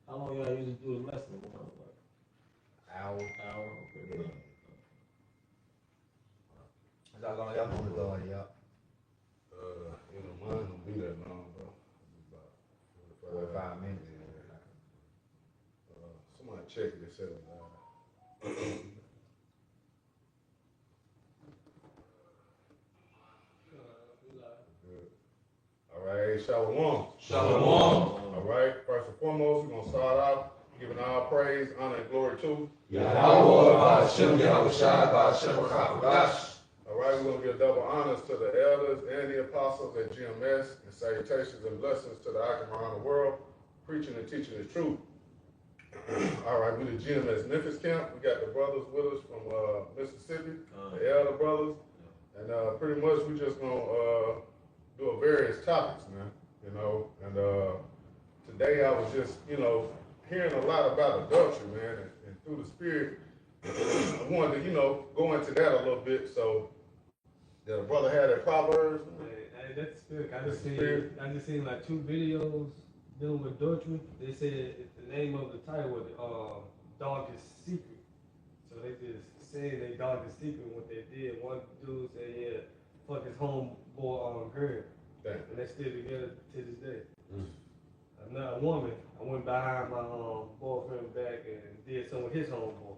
How long y'all usually do the lesson? Hour. Okay. Yeah. That's how long y'all gonna go, y'all? In a month, don't be that long, bro. About 45 minutes. Somebody check it, they said it loud. Good. All right, Shalom. Shalom. All right, first and foremost, we're going to start off giving all praise, honor, and glory to Yahweh, Hashem, Yahweh Shai, Hashem, Chavodash. All right, we're going to give double honors to the elders and the apostles at GMS, and salutations and blessings to the Akim around the world, preaching and teaching the truth. All right, we the GMS Memphis camp. We got the brothers with us from Mississippi, the elder brothers, and pretty much we just gonna do a various topics, man. You know, and today I was just, hearing a lot about adultery, man, and through the spirit, I wanted to, go into that a little bit. So, the brother had that Proverbs. Hey, that's spirit. I just seen like 2 videos dealing with adultery. They said the name of the title was Darkest Secret. So they just saying they darkest secret what they did. One dude said, yeah, fuck his homeboy girl. Damn. And they still together to this day. Another woman, I went behind my boyfriend back and did something with his homeboy.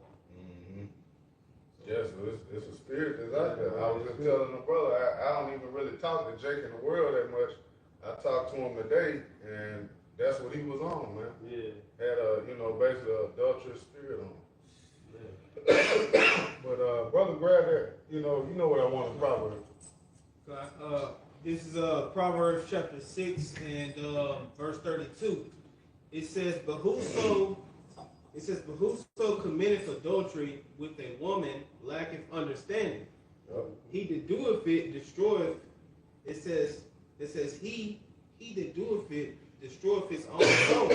Yes, it's a spirit that's out there. I was just telling the brother, I don't even really talk to Jake in the world that much. I talked to him today, and that's what he was on, man. Yeah. Had basically an adulterous spirit on him. Yeah. But brother, grab that. You know what I want in Proverbs. This is Proverbs chapter 6 and verse 32. It says, But whoso committeth adultery with a woman lacketh understanding. Yep. He that doeth it destroyeth. It says he that doeth it destroyeth his own soul.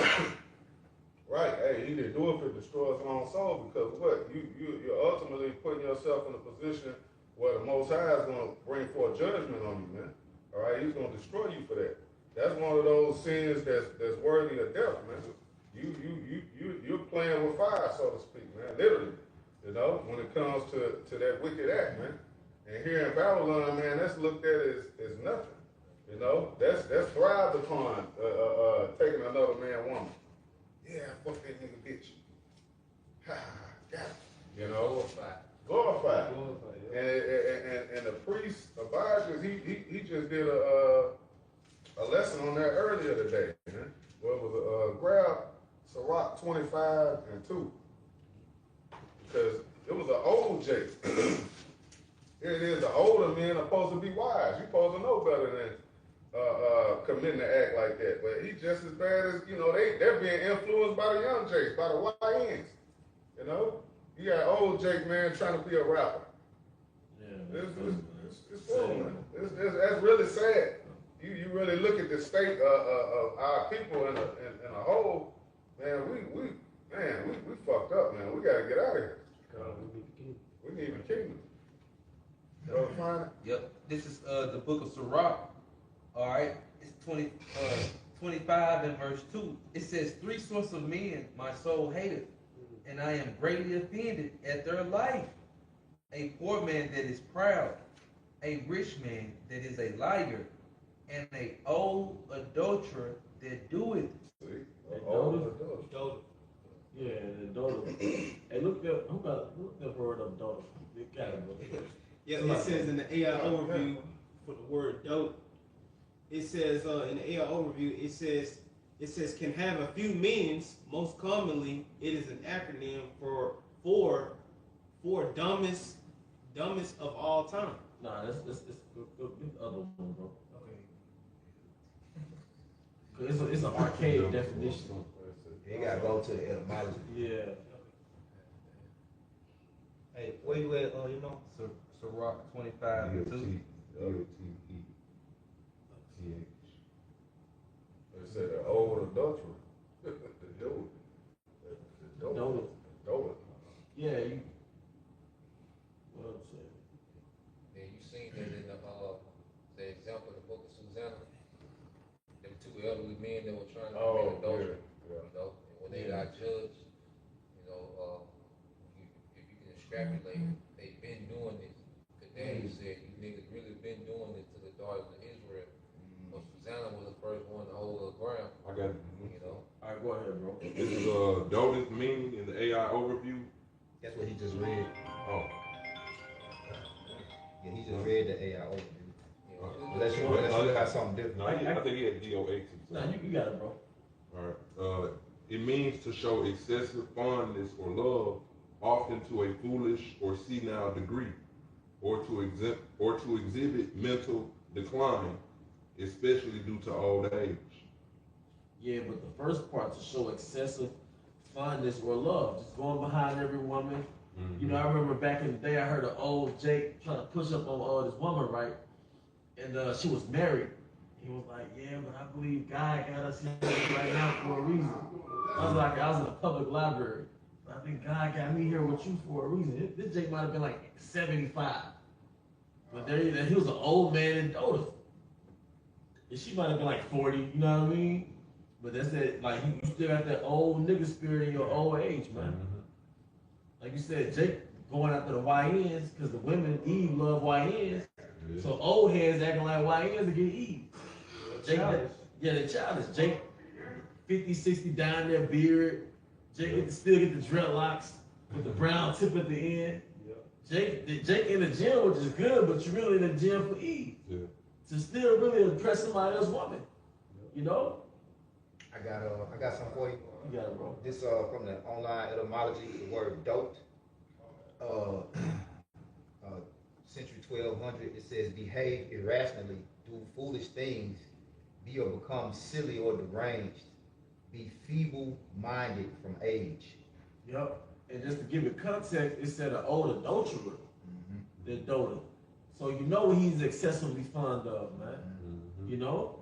Right. Hey, he that doeth it destroys his own soul, because what? You're ultimately putting yourself in a position where the Most High is going to bring forth judgment on you, man. All right, he's going to destroy you for that. That's one of those sins that's worthy of death, man. You're playing with fire, so to speak, man. Literally, when it comes to that wicked act, man. And here in Babylon, man, that's looked at as nothing. That's thrived upon taking another man woman. Yeah, fuck that nigga bitch. Ha, got it. Glorified. Yeah. And the priest Abijah, he just did a lesson on that earlier today, man. Well, it was grab Sirach 25 and 2, because it was an old Jake. Here it is, the older men are supposed to be wise. You're supposed to know better than committing to act like that. But he's just as bad as, they're being influenced by the young Jakes, by the YNs. You got old Jake, man, trying to be a rapper. Yeah. It's full, man. That's really sad. You really look at the state of our people in a whole, man, we fucked up, man. We got to get out of here. We need the kingdom. Brother, find it? Yep. This is the book of Sirach. All right. It's 25 and verse 2. It says, 3 sorts of men my soul hateth, and I am greatly offended at their life. A poor man that is proud, a rich man that is a liar, and a old adulterer that doeth. See? Old adulterer. Yeah, the daughter. Hey, look the word of daughter. It got it. Yeah, it says in the AI overview for the word dope. It says in the AI overview, it says can have a few meanings. Most commonly, it is an acronym for dumbest of all time. Nah, it's the other one, bro. Okay. It's an archaic definition. You gotta go to the etymology. Yeah. Hey, where you at? Sirach 25 and 2. They said the old adulterer. The dope. Yeah, you. What I'm saying. Yeah, you seen that in the example in the book of Susanna. Them 2 elderly men that were trying to commit adultery. Yeah. And when they extrapolating. They've been doing this. Because Daniel said, you niggas really been doing this to the daughters of Israel. But Susanna was the first one to hold her ground. I got it. You know? All right, go ahead, bro. This is Dota's meaning in the AI overview. That's what he just read. Oh, Yeah, he just read the AI overview. Yeah. Unless you got something different. no, I think he had DOA. Nah, you got it, bro. All right. It means to show excessive fondness or love, often to a foolish or senile degree, or to exhibit mental decline, especially due to old age. Yeah, but the first part, to show excessive fondness or love, just going behind every woman. Mm-hmm. You know, I remember back in the day, I heard an old Jake trying to push up on this woman, right? And she was married. He was like, yeah, but I believe God got us here right now for a reason. I was in a public library. I think God got me here with you for a reason. This Jake might have been like 75. But he was an old man in Dota. And she might have been like 40, you know what I mean? But that's that, like, you still got that old nigga spirit in your old age, man. Mm-hmm. Like you said, Jake going after the YNs, because the women, Eve, love YNs. Yeah. So old heads acting like YNs to get Eve. Jake, Childish. yeah, they're childish. Jake, 50, 60 down their beard. Jake still get the dreadlocks with the brown tip at the end. Jake in the gym, which is good, but you're really in the gym for Eve. Yeah. To still really impress somebody else's woman. You know? I got something for you. You got it, bro. This from the online etymology, the word dote. Century 1200, it says behave irrationally, do foolish things, be or become silly or deranged, be feeble-minded from age. Yep. And just to give it context, it said an old adulterer, the Dota. So you know what he's excessively fond of, man. Mm-hmm. You know?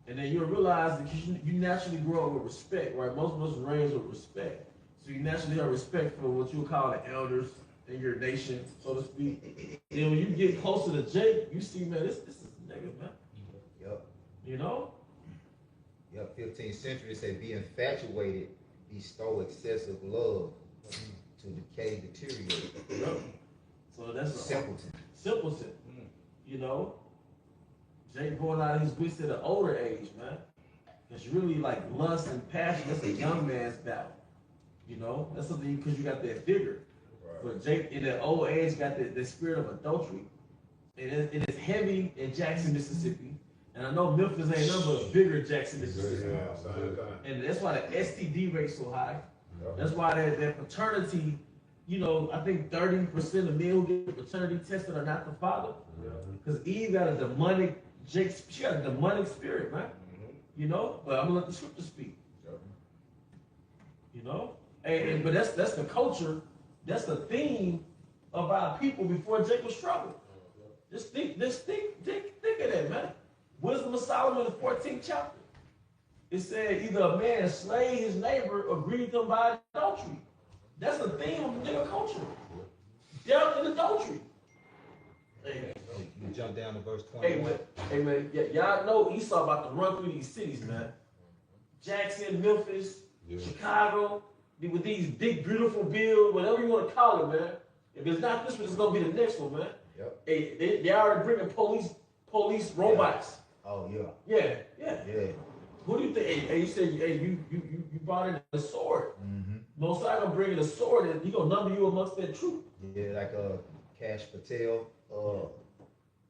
And then you'll realize that you naturally grow up with respect, right? Most of us were raised with respect. So you naturally have respect for what you would call the elders in your nation, so to speak. Then when you get closer to Jake, you see, man, this is a nigga, man. Yep. You know? Yep, 15th century, it said be infatuated, bestow excessive love, to decay, deteriorate. Yep. So that's a Simpleton. simpleton. You know? Jake going out of his wits at an older age, man. It's really like lust and passion. That's a young man's battle. You know? That's something because you got that vigor. But Jake in that old age got the spirit of adultery. And it's heavy in Jackson, Mississippi. And I know Memphis ain't nothing but a bigger Jackson, Mississippi. And that's why the STD rate's so high. That's why that paternity, you know, I think 30% of men who get paternity tested are not the father. Because Eve got a demonic, she got a demonic spirit, man. You know? But I'm gonna let the scripture speak. You know? But that's the culture, that's the theme of our people before Jacob's trouble. Just think of that, man. Wisdom of Solomon, the 14th chapter. It said either a man slay his neighbor or grieve him by adultery. That's the theme of the nigga culture. Dealt in adultery. Hey, You jump down to verse 21. hey man, y'all know Esau about to run through these cities, man. Jackson, Memphis, Chicago, with these big, beautiful builds, whatever you want to call it, man. If it's not this one, it's gonna be the next one, man. Yep. Hey, they already bringing police robots. Oh, yeah. Yeah. Yeah. Who do you think? Hey, you said, you brought in a sword. Most likely gonna bring in a sword and he gonna number you amongst that troop. Yeah, like Cash Patel,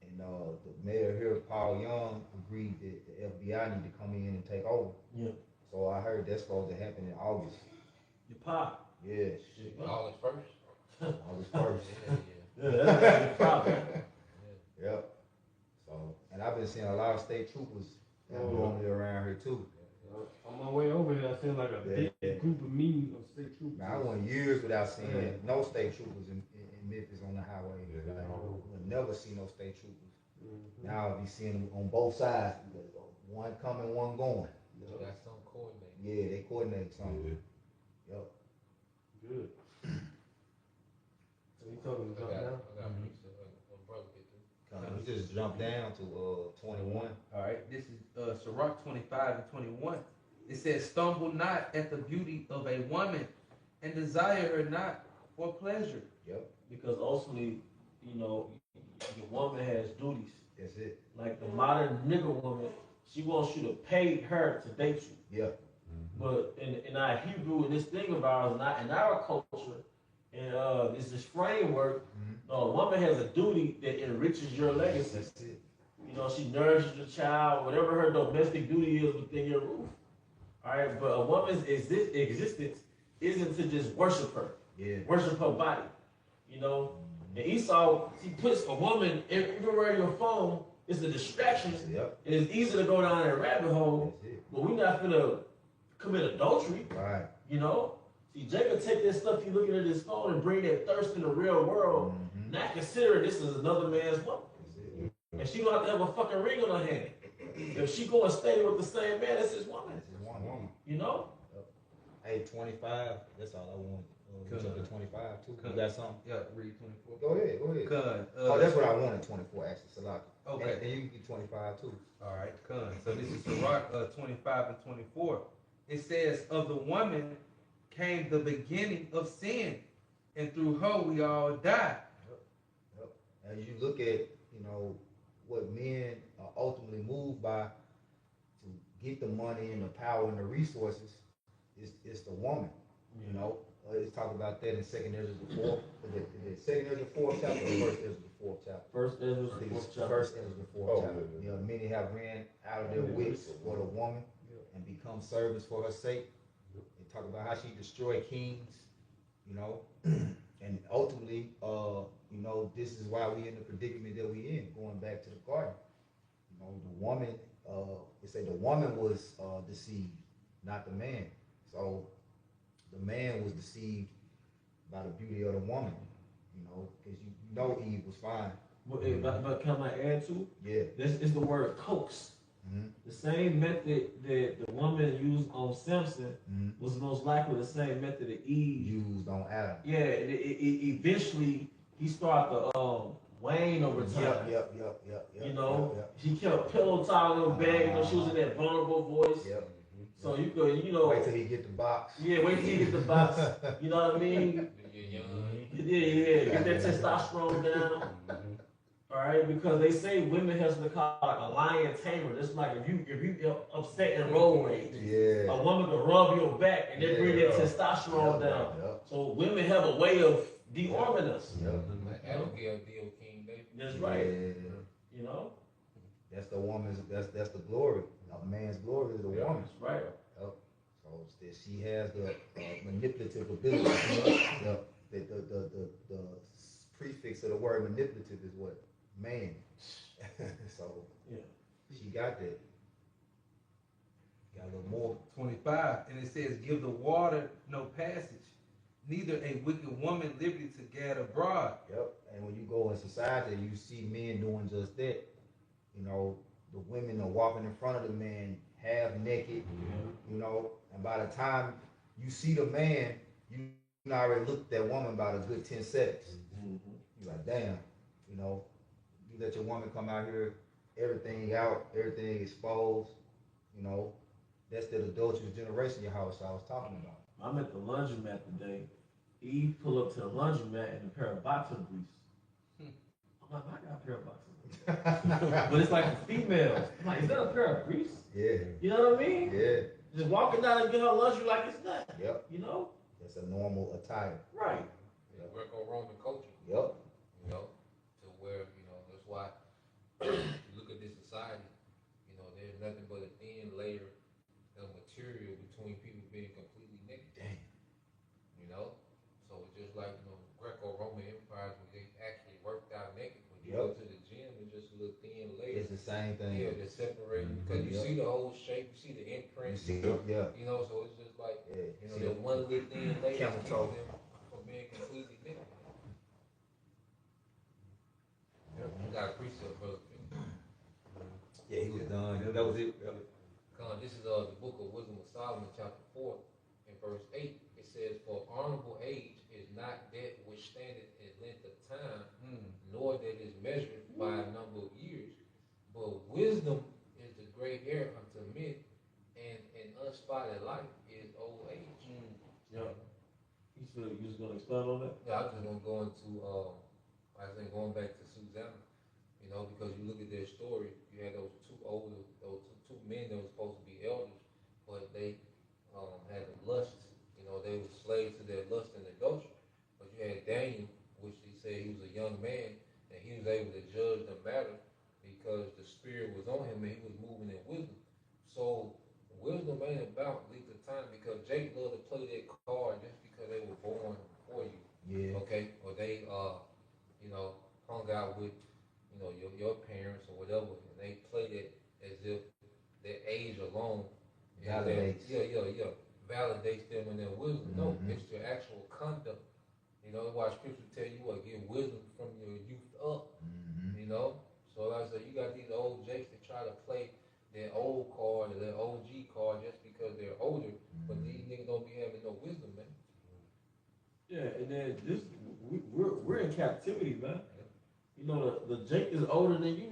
and the mayor here, Paul Young, agreed that the FBI need to come in and take over. Yeah. So I heard that's supposed to happen in August. Your pop. Yeah, All is first. August 1st. Yeah. Yeah, that's your problem. Yep. So, and I've been seeing a lot of state troopers normally around here too. On my way over here, I seen like a big group of me of state troopers. Man, I went years without seeing no state troopers in Memphis on the highway. Like, we'll never see no state troopers. Now I'll be seeing them on both sides. One coming, one going. You got some coordinated. Yeah, they coordinate something. Yep. Good. So you told me to jump down? I got me when brother get through. We just jump down to 21. All right, this is Sirach 25 and 21. It says, stumble not at the beauty of a woman, and desire her not, for pleasure. Yep. Because ultimately, you know, your woman has duties. That's it. Like the modern nigga woman, she wants you to pay her to date you. Yeah. But in our Hebrew, in this thing of ours, in our culture, and this framework, a woman has a duty that enriches your legacy. That's it. You know, she nourishes your child, whatever her domestic duty is within your roof. All right, but a woman's existence isn't to just worship her, worship her body. You know, and Esau, he puts a woman everywhere in your phone. It's a distraction. Yep. And it's easy to go down that rabbit hole, but we're not gonna commit adultery. Right. You know, see, Jacob take that stuff you looking at his phone and bring that thirst in the real world, not considering this is another man's woman. And she don't have to have a fucking ring on her hand. If she go and stay with the same man, that's his woman. That's his woman. You know? Hey, 25. That's all I want. Jump to 25 too. You got something? Yeah, read 24. Go ahead. Con, Oh, that's what I wanted. 24 actually. Salaki. Okay. And you can get 25 too. All right, con. So this is Sirach 25 and 24. It says, of the woman came the beginning of sin, and through her we all die. Yep. As you look at, you know, what men are ultimately moved by to get the money and the power and the resources, it's the woman. You know, it's talking about that in 2nd Ezra the 4th. The 2nd Ezra the 4th chapter, or 1st Ezra the 4th chapter. First Ezra the 4th chapter. 1st Ezra the 4th chapter. You know, many have ran out of their wits for the woman and become servants for her sake. They talk about how she destroyed kings, you know, and ultimately, you know, this is why we in the predicament that we in, going back to the garden. You know, the woman, they say the woman was deceived, not the man. So the man was deceived by the beauty of the woman, you know, because you know Eve was fine. But can I add to? Yeah. This is the word coax. The same method that the woman used on Samson was most likely the same method that Eve used on Adam. Yeah, eventually he started to wane over time. Yep. You know, she kept pillow talking back. You know, she was in that vulnerable voice. Yep. So you could, you know, wait till he get the box. Yeah, wait till he get the box. You know what I mean? Yeah. Get that testosterone down. All right, because they say women has to call like a lion tamer. It's like if you upset in road rage, a woman can rub your back and then bring that testosterone down. So women have a way of dearming us. Like Abigail D.O. King, baby. That's right. You know, that's the woman's. That's the glory. A man's glory is the woman. That's right. So she has the manipulative ability. The prefix of the word manipulative is what? Man. So she got that. Got a little more. 25, and it says, give the water no passage, neither a wicked woman liberty to gad abroad. Yep. And when you go in society, you see men doing just that. You know, the women are walking in front of the man half naked, you know, and by the time you see the man, you already looked at that woman about a good 10 seconds. You're like, damn, you know, you let your woman come out here, everything out, everything exposed, you know, that's the adulterous generation your house I was talking about. I'm at the laundromat today. Eve pull up to the laundromat in a pair of boxer briefs. I'm like, I got a pair of boxer briefs. But it's like the females. I'm like, is that a pair of briefs? Yeah. You know what I mean? Yeah. Just walking down and get her laundry like it's nothing. Yep. You know? That's a normal attire. Right. Greco-Roman culture. Yep. You know, to where, you know, that's why you look at this society, you know, there's nothing but a thin layer of material between people being completely naked. Damn. You know? So it's just like, you know, Greco-Roman empires where they actually worked out naked. When you go to the gym, it's just a little thin layer. It's the same thing. Yeah, they're separating because you see the whole shape, you see the imprint. You know, so it's just like, you know, that one little thin layer camel toe from being completely naked. You got a precept, brother. Yeah, he was done. That was it. This is the book of Wisdom of Solomon, chapter 4, and verse 8. It says, for honorable age is not that which standeth in length of time, nor that is measured by a number of years. But wisdom is the gray hair unto men, and an unspotted life is old age. Yeah. He You just gonna expound on that? Yeah, I'm just gonna go into I think going back to Susanna, you know, because you look at their story, you had those two men that were supposed to be elders, but they had the lust, you know, they were slaves to their lust and adultery. But you had Daniel, which he said he was a young man, and he was able to judge the matter because the spirit was on him and he was moving in wisdom. So wisdom ain't about length of time, because Jake loved to play that card just because they were born before you. Yeah. Okay? Or they you know, hung out with, you know, your parents or whatever, and they played it as if their age alone Validates. Validates them in their wisdom. No, it's their actual conduct. You know, why scripture tell you what, get wisdom from your youth up. You know? So like I said, you got these old jakes that try to play their old card or their OG card just because they're older, but these niggas don't be having no wisdom, man. Yeah, and then we're in captivity, man. You know, the Jake is older than you.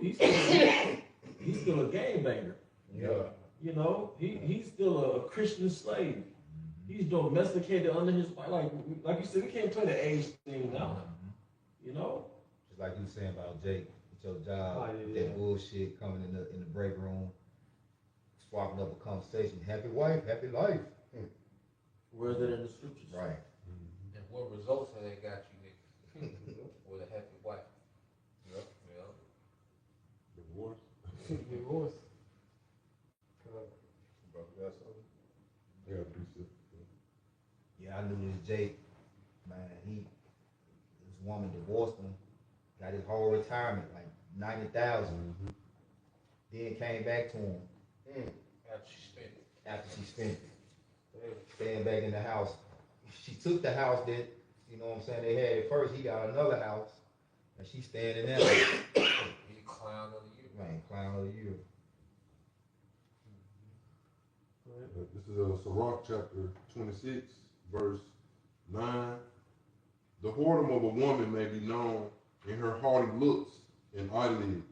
He's still a game banger. Yeah. You know, he's still a Christian slave. He's domesticated under his wife. Like you said, we can't play the age thing now. You know? Just like you were saying about Jake, with your job, that bullshit coming in the break room, swapping up a conversation. Happy wife, happy life. Where is it in the scriptures? Right. And what results have they got you niggas with a happy wife? Yep. Divorce. Divorce. Brother, got something? Yeah, appreciate Yeah, I knew this Jake, man, this woman divorced him, got his whole retirement, like 90,000. Then came back to him after she spent it. Staying back in the house. She took the house that, you know what I'm saying, they had it first. He got another house, and she's staying in that house. He's clown of the year. Man, clown of the year. This is Sirach chapter 26, verse 9. The whoredom of a woman may be known in her haughty looks and eyelids.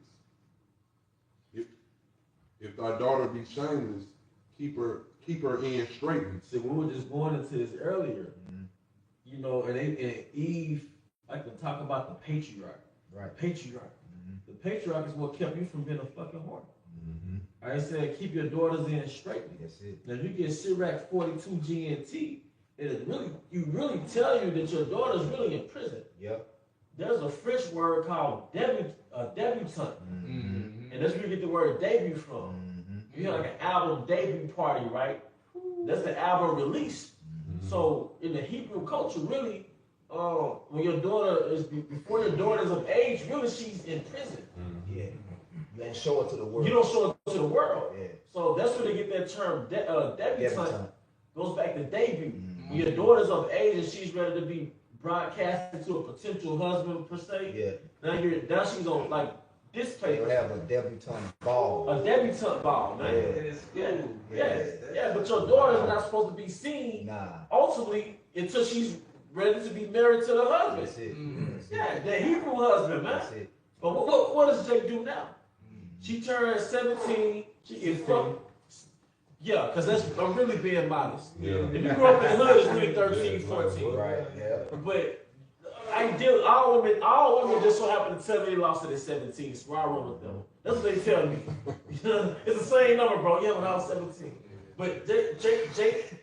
If thy daughter be shameless, keep her in straightly. See, we were just going into this earlier. You know, and Eve like to talk about the patriarch. Right. Patriarch. The patriarch is what kept you from being a fucking whore. I said, keep your daughters in straightly. That's it. Now, if you get Sirach 42 GNT, it really tell you that your daughter's really in prison. Yep. There's a French word called debutante. And that's where you get the word debut from. You have like an album debut party, right? That's the album release. So in the Hebrew culture, really, when your daughter is, before your daughter's of age, really she's in prison. Yeah. You don't show it to the world. You don't show it to the world. Yeah. So that's where they get that term debutante. Goes back to debut. When your daughter's of age and she's ready to be broadcasted to a potential husband per se. Yeah. Now she's on like this paper. They'll have a debutante ball. A debutante ball, man. Yeah. But your daughter's not supposed to be seen ultimately until she's ready to be married to the husband. That's it. Yeah, the Hebrew husband, man. That's it. But what does Jake do now? She turns 17. She is from. Yeah, because I'm really being modest. Yeah. If you grew up in the hood, it's really 13, 14. Right, yeah. But all women just so happen to tell me they lost it at 17, so I run with them. That's what they tell me. It's the same number, bro. Yeah, when I was 17. But Jake,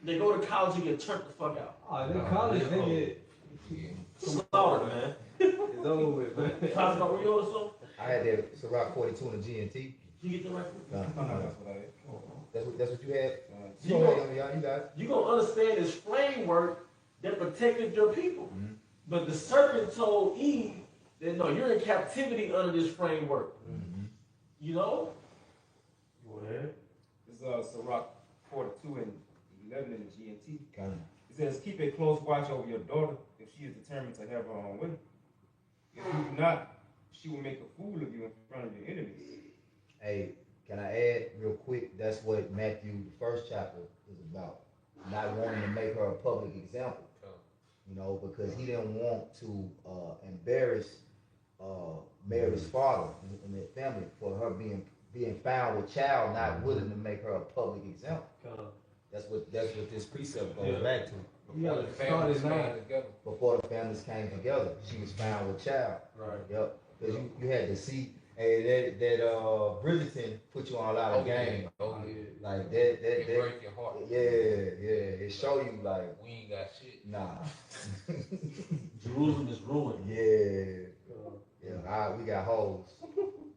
they go to college and get turned the fuck out. Oh, in college, they get slaughtered, man. It's over with, man. Talk about where you or something? I had that Sirach 42 in the GNT. You get the right foot? That's what you had? You gonna understand this framework that protected your people. But the serpent told Eve that no, you're in captivity under this framework. You know? Go ahead. This is Sirach 42 and 11 in the GNT. It says, keep a close watch over your daughter if she is determined to have her own way. If you do not, she will make a fool of you in front of your enemies. Hey, can I add real quick? That's what Matthew, the first chapter, is about. Not wanting to make her a public example. You know, because he didn't want to embarrass Mary's father and their family for her being found with child, not willing to make her a public example. That's what this precept goes back to. You Before gotta the start families it came now. together. Before the families came together, she was found with child. Right. Yep. Because you had to see, hey, that Bridgerton put you on a lot of game. Oh yeah. Like It that. break your heart. Yeah. It show you like, We ain't got shit. nah. Jerusalem is ruined. Yeah. We got holes.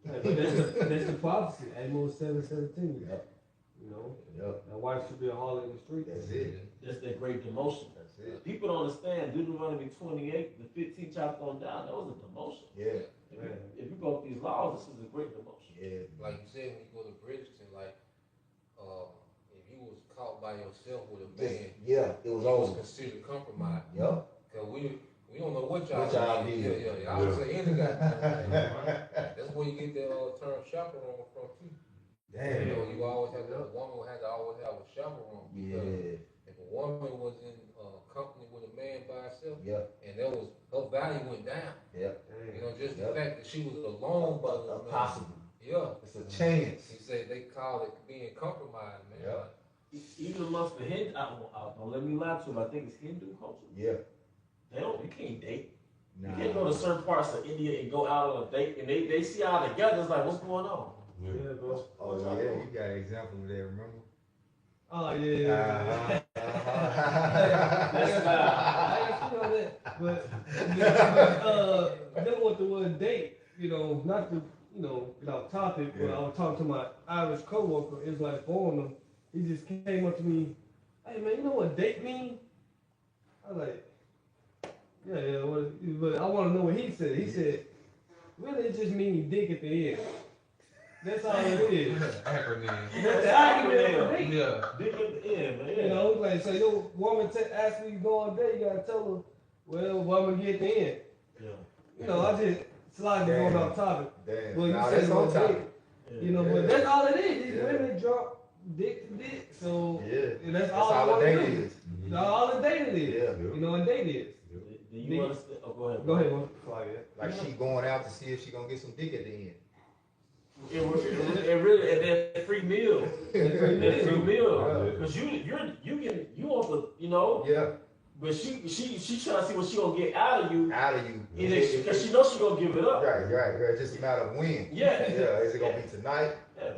But that's the prophecy. Amos 7:17. Yep. You know, Yep. that wife should be a harlot in the street. That's it. That's that great demotion. That's it. People don't understand Deuteronomy 28, the 15th chapter on down, that was a demotion. Yeah. If you go through these laws, this is a great demotion. Yeah. Like you said, when you go to Bridgeton, like, if you was caught by yourself with a man, Yeah. It was it was over. considered compromise. Yep. Cause we don't know what y'all did. Yeah. I would say any goddamn thing, right? That's where you get the term chaperone from too. Damn. You know, you always have a woman had to always have a chaperone because if a woman was in company with a man by herself, and there was her value went down. Yeah. You know, just the fact that she was alone, but Possible. yeah, It's a chance. he said they called it being compromised, man. Yeah. Even amongst the Hindu, don't let me lie to them, I think it's Hindu culture. Yeah. You can't date. Nah. You can't go to certain parts of India and go out on a date, and they see all together, it's like, what's going on? Yeah, bro. Oh yeah, you got an example of that, remember? Oh yeah. That's But then with the word date, you know, not to, you know, get off topic, but I was talking to my Irish coworker, Israelite foreigner. He just came up to me, hey man, you know what date mean? I was like, yeah, but I want to know what he said. He said, really, it just means dick at the end. That's all it is. Acronym. That's the acronym for date. Yeah. Dick at the end, man. You know, like, so your woman asks me to go on a date, you gotta tell her, well, what I'm gonna get at the end. Yeah. You know, I just slightly going off topic. Damn. Well, you Nah, said that's it on was topic. date. You know, but that's all it is. These Yeah. women drop dick to dick. So Yeah. that's all I a want to date do. is. That's all a date is. Yeah. You know, a date is. Do you understand? Oh, go ahead. Go ahead, man. Like she going out to see if she gonna get some dick at the end. It really, and that free meal. That free meal. Because you want the, you know, Yeah. but she trying to see what she gonna get out of you. Out of you. Because she knows she gonna give it up. Right. It's just a matter of when. Yeah. Yeah. Is it gonna be tonight? Yeah.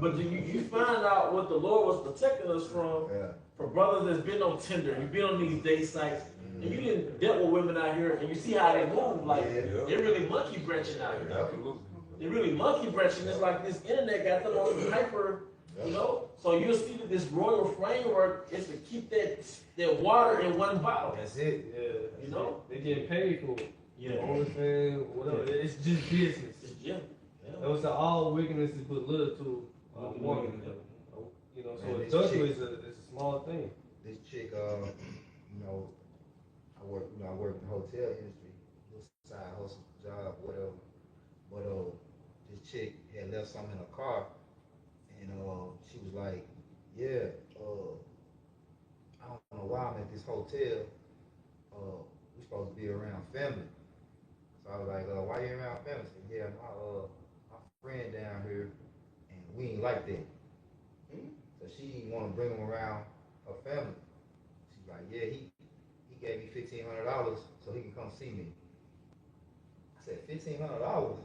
But you find out what the Lord was protecting us from. Yeah. For brothers that's been on Tinder, you've been on these date sites, and you didn't dealt with women out here, and you see how they move. Like they're really monkey branching out here. Absolutely. They're really monkey branching. It's like this internet got them on hyper, you know. So you'll see that this royal framework is to keep that water in one bottle. That's it. Yeah. You know? They getting paid for it. Yeah. OnlyFans, whatever. It's just business. Yeah. That was all wickedness is but little to woman. You know, so adultery is a small thing. This chick, you know, I work in the hotel industry, little side hustle job, whatever. But this chick had left something in her car, and she was like, "Yeah, I don't know why I'm at this hotel. We supposed to be around family." So I was like, "Why you around family?" She said, "Yeah, my friend down here, and we ain't like that." So she didn't want to bring him around her family. She's like, "Yeah, he gave me $1,500 so he can come see me." I said, $1,500?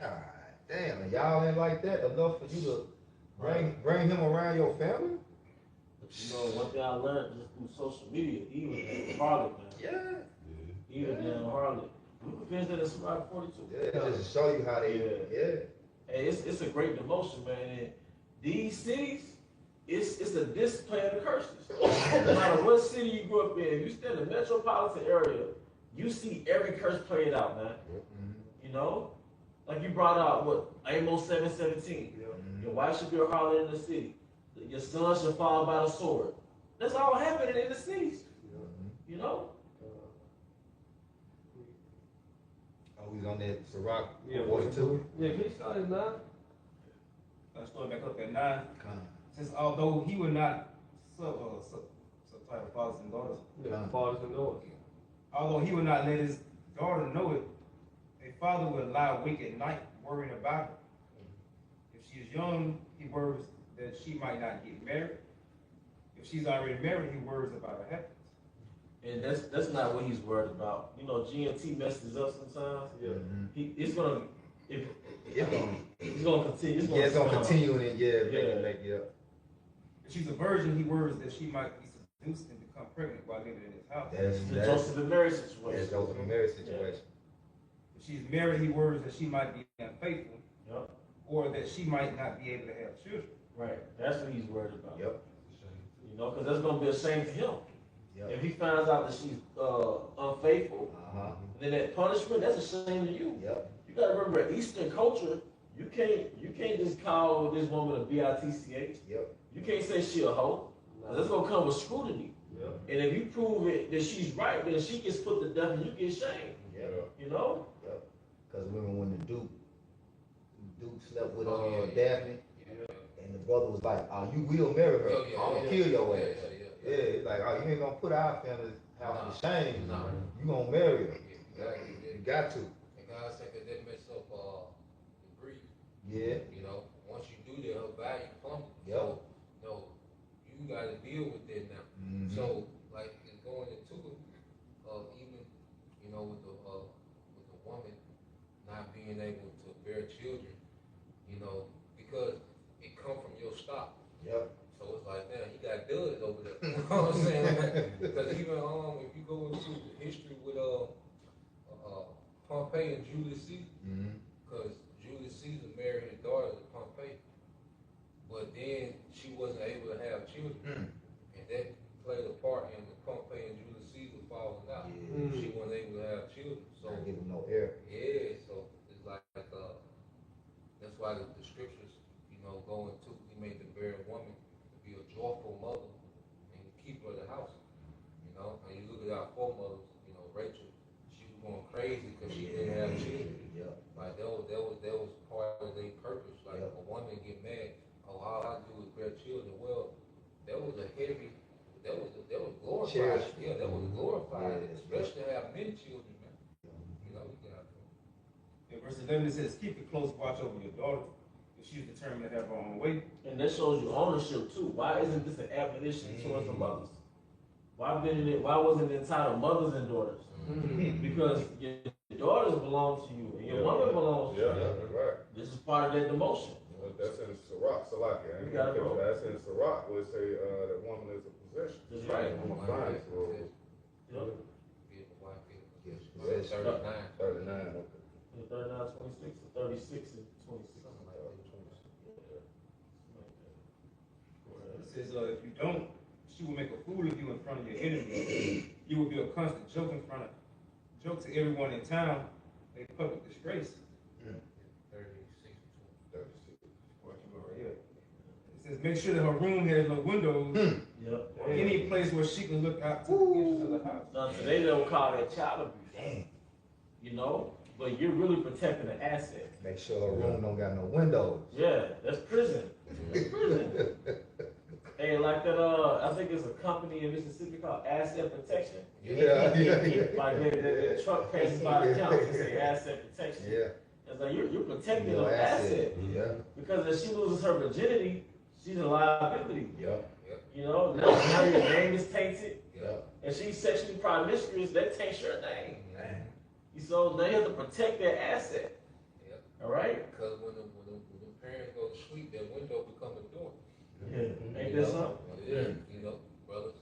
God damn, and y'all ain't like that enough for you to bring him around your family? You know, one thing I learned just through social media, he was a harlot, man. Yeah. He was a damn harlot. We can finish that in Survivor 42. Yeah, just to show you how they, Hey, it's a great demotion, man. And these cities, it's a display of the curses. No matter what city you grew up in, if you stay in the metropolitan area, you see every curse played out, man. You know? Like you brought out, what, Amos 7:17. Your wife should be a harlot in the city. Your son shall fall by the sword. That's all happening in the cities. You know? Oh, he's on that Ciroc Yeah, 42. Yeah, he started now. Let's start back up at 9. Since although he would not subtitle fathers and daughters, Yeah, fathers and daughters. although he would not let his daughter know it, a father would lie awake at night worrying about her. If she is young, he worries that she might not get married. If she's already married, he worries about her happiness. And that's not what he's worried about. You know, GNT messes up sometimes. Yeah. It's gonna if It's gonna, he's gonna continue. it's gonna continue and Yeah. yeah. If she's a virgin, he worries that she might be seduced and become pregnant while living in his house. That's the Joseph and Mary situation. That's Joseph and Mary situation. If she's married, he worries that she might be unfaithful, Yep. or that she might not be able to have children. Right. That's what he's worried about. Yep. You know, because that's gonna be a shame to him. Yep. If he finds out that she's unfaithful, Uh-huh. then that punishment, that's a shame to you. Yep. You gotta remember, Eastern culture, you can't just call this woman a bitch. Yep. You can't say she a hoe. That's gonna come with scrutiny. Yeah. And if you prove it that she's right, then she gets put to death and you get shamed. Yep. You know? Yep. Because remember when the Duke slept with Oh, yeah. Daphne, Yeah. and the brother was like, "Oh, you will marry her. Oh, yeah, I'm gonna yeah, kill your yeah, ass." yeah. Yeah, it's like, "Oh, you ain't gonna put our family's house to shame. Nah. You gonna marry her. Exactly. You got to." And God said that they mess up the Greek. Yeah. You know, once you do that, her value plummets. Yep. So, no, you got to deal with that now. Mhm. So, like, it's going into it, even, you know, with the woman not being able to bear children, you know, because it come from your stock. Yep. So it's like, man, he got duds over there. You know what I'm saying? Because even if you go into the history with Pompey and Julius Caesar, Mhm. because Julius Caesar married his daughter to Pompey, but then she wasn't able to have children, and that played a part in the Pompey and Julius Caesar falling out. Yeah. She wasn't able to have children, so Don't give him no air. yeah, so it's like that's why the scriptures, you know, go into he made the barren woman to be a joyful mother and keeper of the house. You know, and you look at our foremothers, you know, Rachel, she was going crazy because she didn't have children. Yep. Like that was part of their purpose. Like Yep. a woman get mad, oh, all I do is bear children. Well, that was glorified. Cherished. Yeah, that was glorified, Yeah. especially to have many children, man. You know, you got In verse 11 it says, "Keep a close watch over your daughter, if she's determined to have her own way." And that shows you ownership too. Why isn't this an admonition towards the mothers? Why wasn't it entitled mothers and daughters? Because your daughters belong to you and your woman belongs to you. Yeah, that's right. This is part of that demotion. That's in Sirach, Salakia. You got it, bro. That's in Sirach, where it say that woman is a possession. That's right. I'm gonna find it. So, Yep. 39. 39. Okay. 39, 26, or 36 and 26. It says, if you don't, she will make a fool of you in front of your enemies. You will be a constant joke to everyone in town, a public disgrace. 36. 36. It says, make sure that her room has no windows Yep. or any place where she can look out to the entrance of the house. Now, today they don't call that child abuse. You know? But you're really protecting an asset. Make sure her room don't got no windows. Yeah, that's prison. That's prison. Hey, like that, I think it's a company in Mississippi called Asset Protection. Yeah. Like that truck passes by the counter, they say asset protection. Yeah. It's like you're protecting Your an asset. Yeah. Because if she loses her virginity, she's a liability. Yep. You know, now your name is tainted. Yep. And she's sexually promiscuous, that taints your name. So now you have to protect that asset. Yep. All right? Because when the parents go to sleep, that window become a door. Yeah. Ain't that something? Yeah. You know, brothers.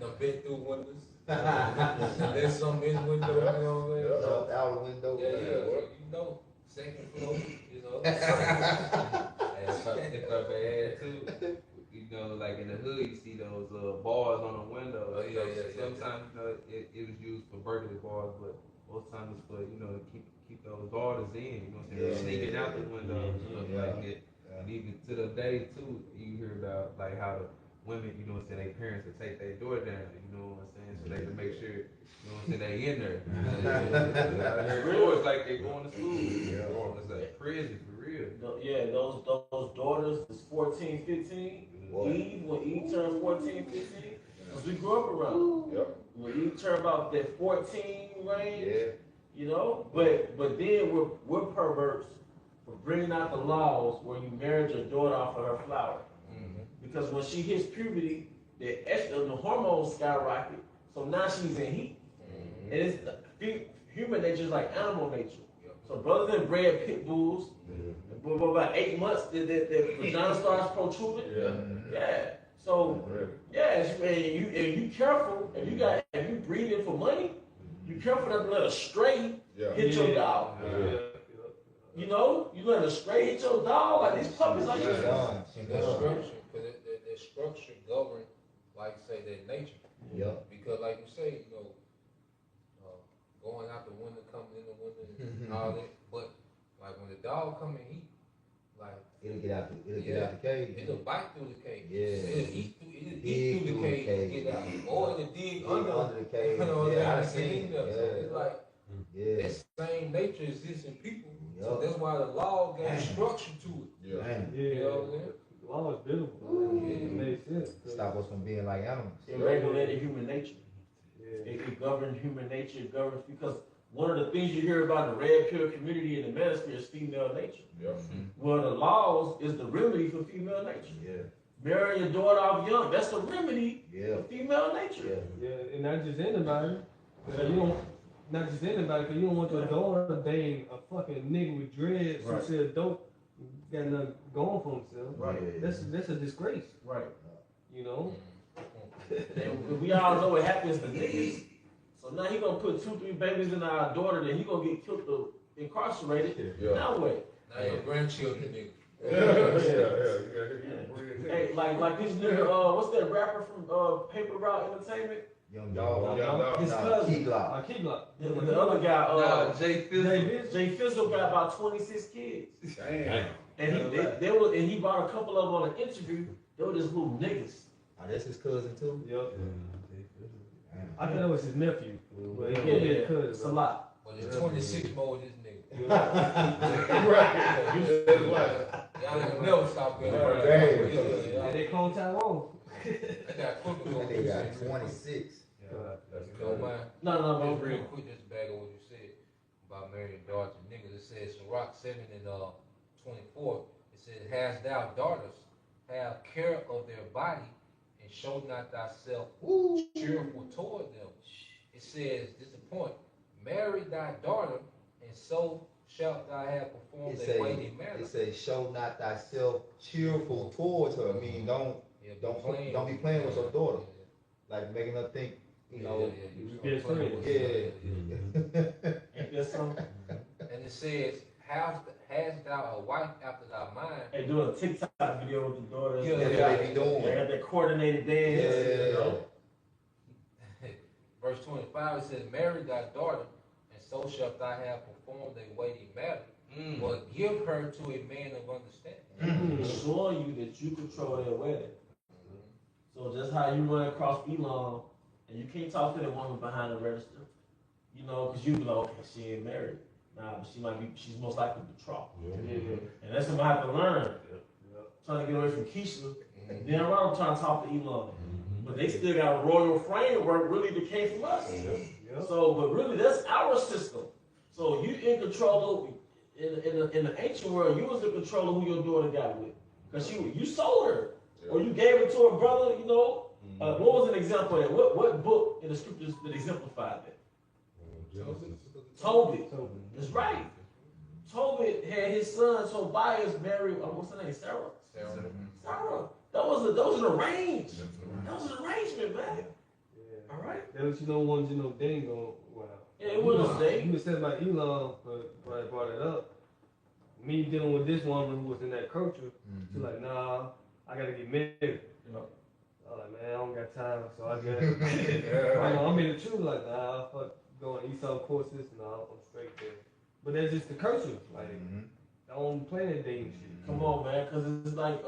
I've been through windows. There's some in window, you know what I'm saying? Out the window. Yeah, so you know, second floor, you know. If I may add too, you know, like in the hood, you see those bars on the window. Oh, yeah. Sometimes, you know, it was used for burglary bars, but most times it's for, you know, to keep those daughters in. You know what I'm saying? Yeah. Sneaking out the window and stuff Yeah. like that. And even to the day too, you hear about like how the women, you know what I'm saying, their parents would take their door down. You know what I'm saying? So they can make sure, you know what I'm saying, they in there. Their doors like they going to school. Yeah. It's like prison for real. Yeah, those daughters is 14, 15. Boy. When Eve turned 14, 15, because we grew up around. Yep. When Eve turned about that 14 range, Yeah. you know, but then we're perverts for bringing out the laws where you married your daughter off of her flower. because when she hits puberty, the hormones skyrocket. So now she's in heat. And it's human nature is like animal nature. So brothers that bred pit bulls, about 8 months, the vagina starts protruding. Yeah. So and you careful if you breeding for money, you careful not to let a stray hit your dog. You know, you let a stray hit your dog, like these puppies like this. The structure govern, like say, their nature. Because like you say, you know, going out the window, coming in the window, and all that. But like when the dog come in heat, like it'll get out the cage. It'll bite through the cage. Yeah. It'll eat through the cage and get out. Or it'll dig under the cage. You know, Yeah, I've seen that. So it's like that same nature exists in people. So that's why the law got structure to it. You know what I'm saying? The law is beautiful. It makes sense. Stop us from being like animals. It regulated human nature. It governed human nature. It governs because one of the things you hear about the red pill community in the manosphere is female nature. Well, the laws is the remedy for female nature. Marry your daughter off young. That's the remedy for female nature. And not just anybody. You don't. Not just anybody, because you don't want your daughter dating a fucking nigga with dreads who said dope, got nothing going for himself. That's a disgrace. You know? And we all know what happens to niggas. So now he gonna put 2-3 babies in our daughter, then he gonna get killed or incarcerated. Now what? Now your grandchildren, nigga. Hey, like this nigga, what's that rapper from Paper Route Entertainment? Young dog. His cousin. Key Glock. The other guy, Jay Fizzle. Jay Fizzle got about 26 kids. Damn. And he brought a couple of them on an interview. They were just little niggas. Oh, that's his cousin too? I thought that was his nephew. But It's a lot. But there's 26 more of this nigga. Y'all ain't never stop getting And they clone Tyrone. I got quick And they got 26. Don't mind. No. Real quick, just back on what you said about marrying daughters and niggas. It says Sirach 7 and 24. It says, "Hast thou daughters, have care of their body, and show not thyself cheerful toward them." It says, this is the point, "Marry thy daughter, and so shalt thou have performed a weighty manner." It says, "Show not thyself cheerful towards her." I mean, don't be playing with your daughter. Like making her think, you know. And it says, "Hast thou a wife after thy mind?" They doing a TikTok video with the daughters. They be doing. They got that coordinated dance. You know? Verse 25, it says, "Marry thy daughter, and so shalt thou have performed a weighty matter, but give her to a man of understanding." Showing you that you control their wedding. So just how you run across Elon, and you can't talk to that woman behind the register, you know, because you be like, okay, she ain't married. Nah, but she's most likely betrothed. And that's something I have to learn. Trying to get away from Keisha, and then I'm trying to talk to Elon. But they still got a royal framework really that came from us. So, but really that's our system. So you in control of, in the ancient world, you was in control of who your daughter got with. Because you sold her. Or you gave it to a brother, you know. What was an example of that? What book in the scriptures that exemplified that? Tobit. That's right. Tobit had his son Tobias marry, what's her name? Sarah. That was an arrangement. That was an arrangement, man. All right. That was they ain't gonna. Wow. Yeah, it wasn't a You said about Elon, but I brought it up. Me dealing with this woman who was in that culture, she's like, nah, I gotta get married. You know, I'm like, man, I don't got time, so I guess I'm in the truth. Like, nah, fuck going Esau courses, no, I'm straight there. But that's just the culture. Like, I don't play that dating shit. Come on, man, because it's like,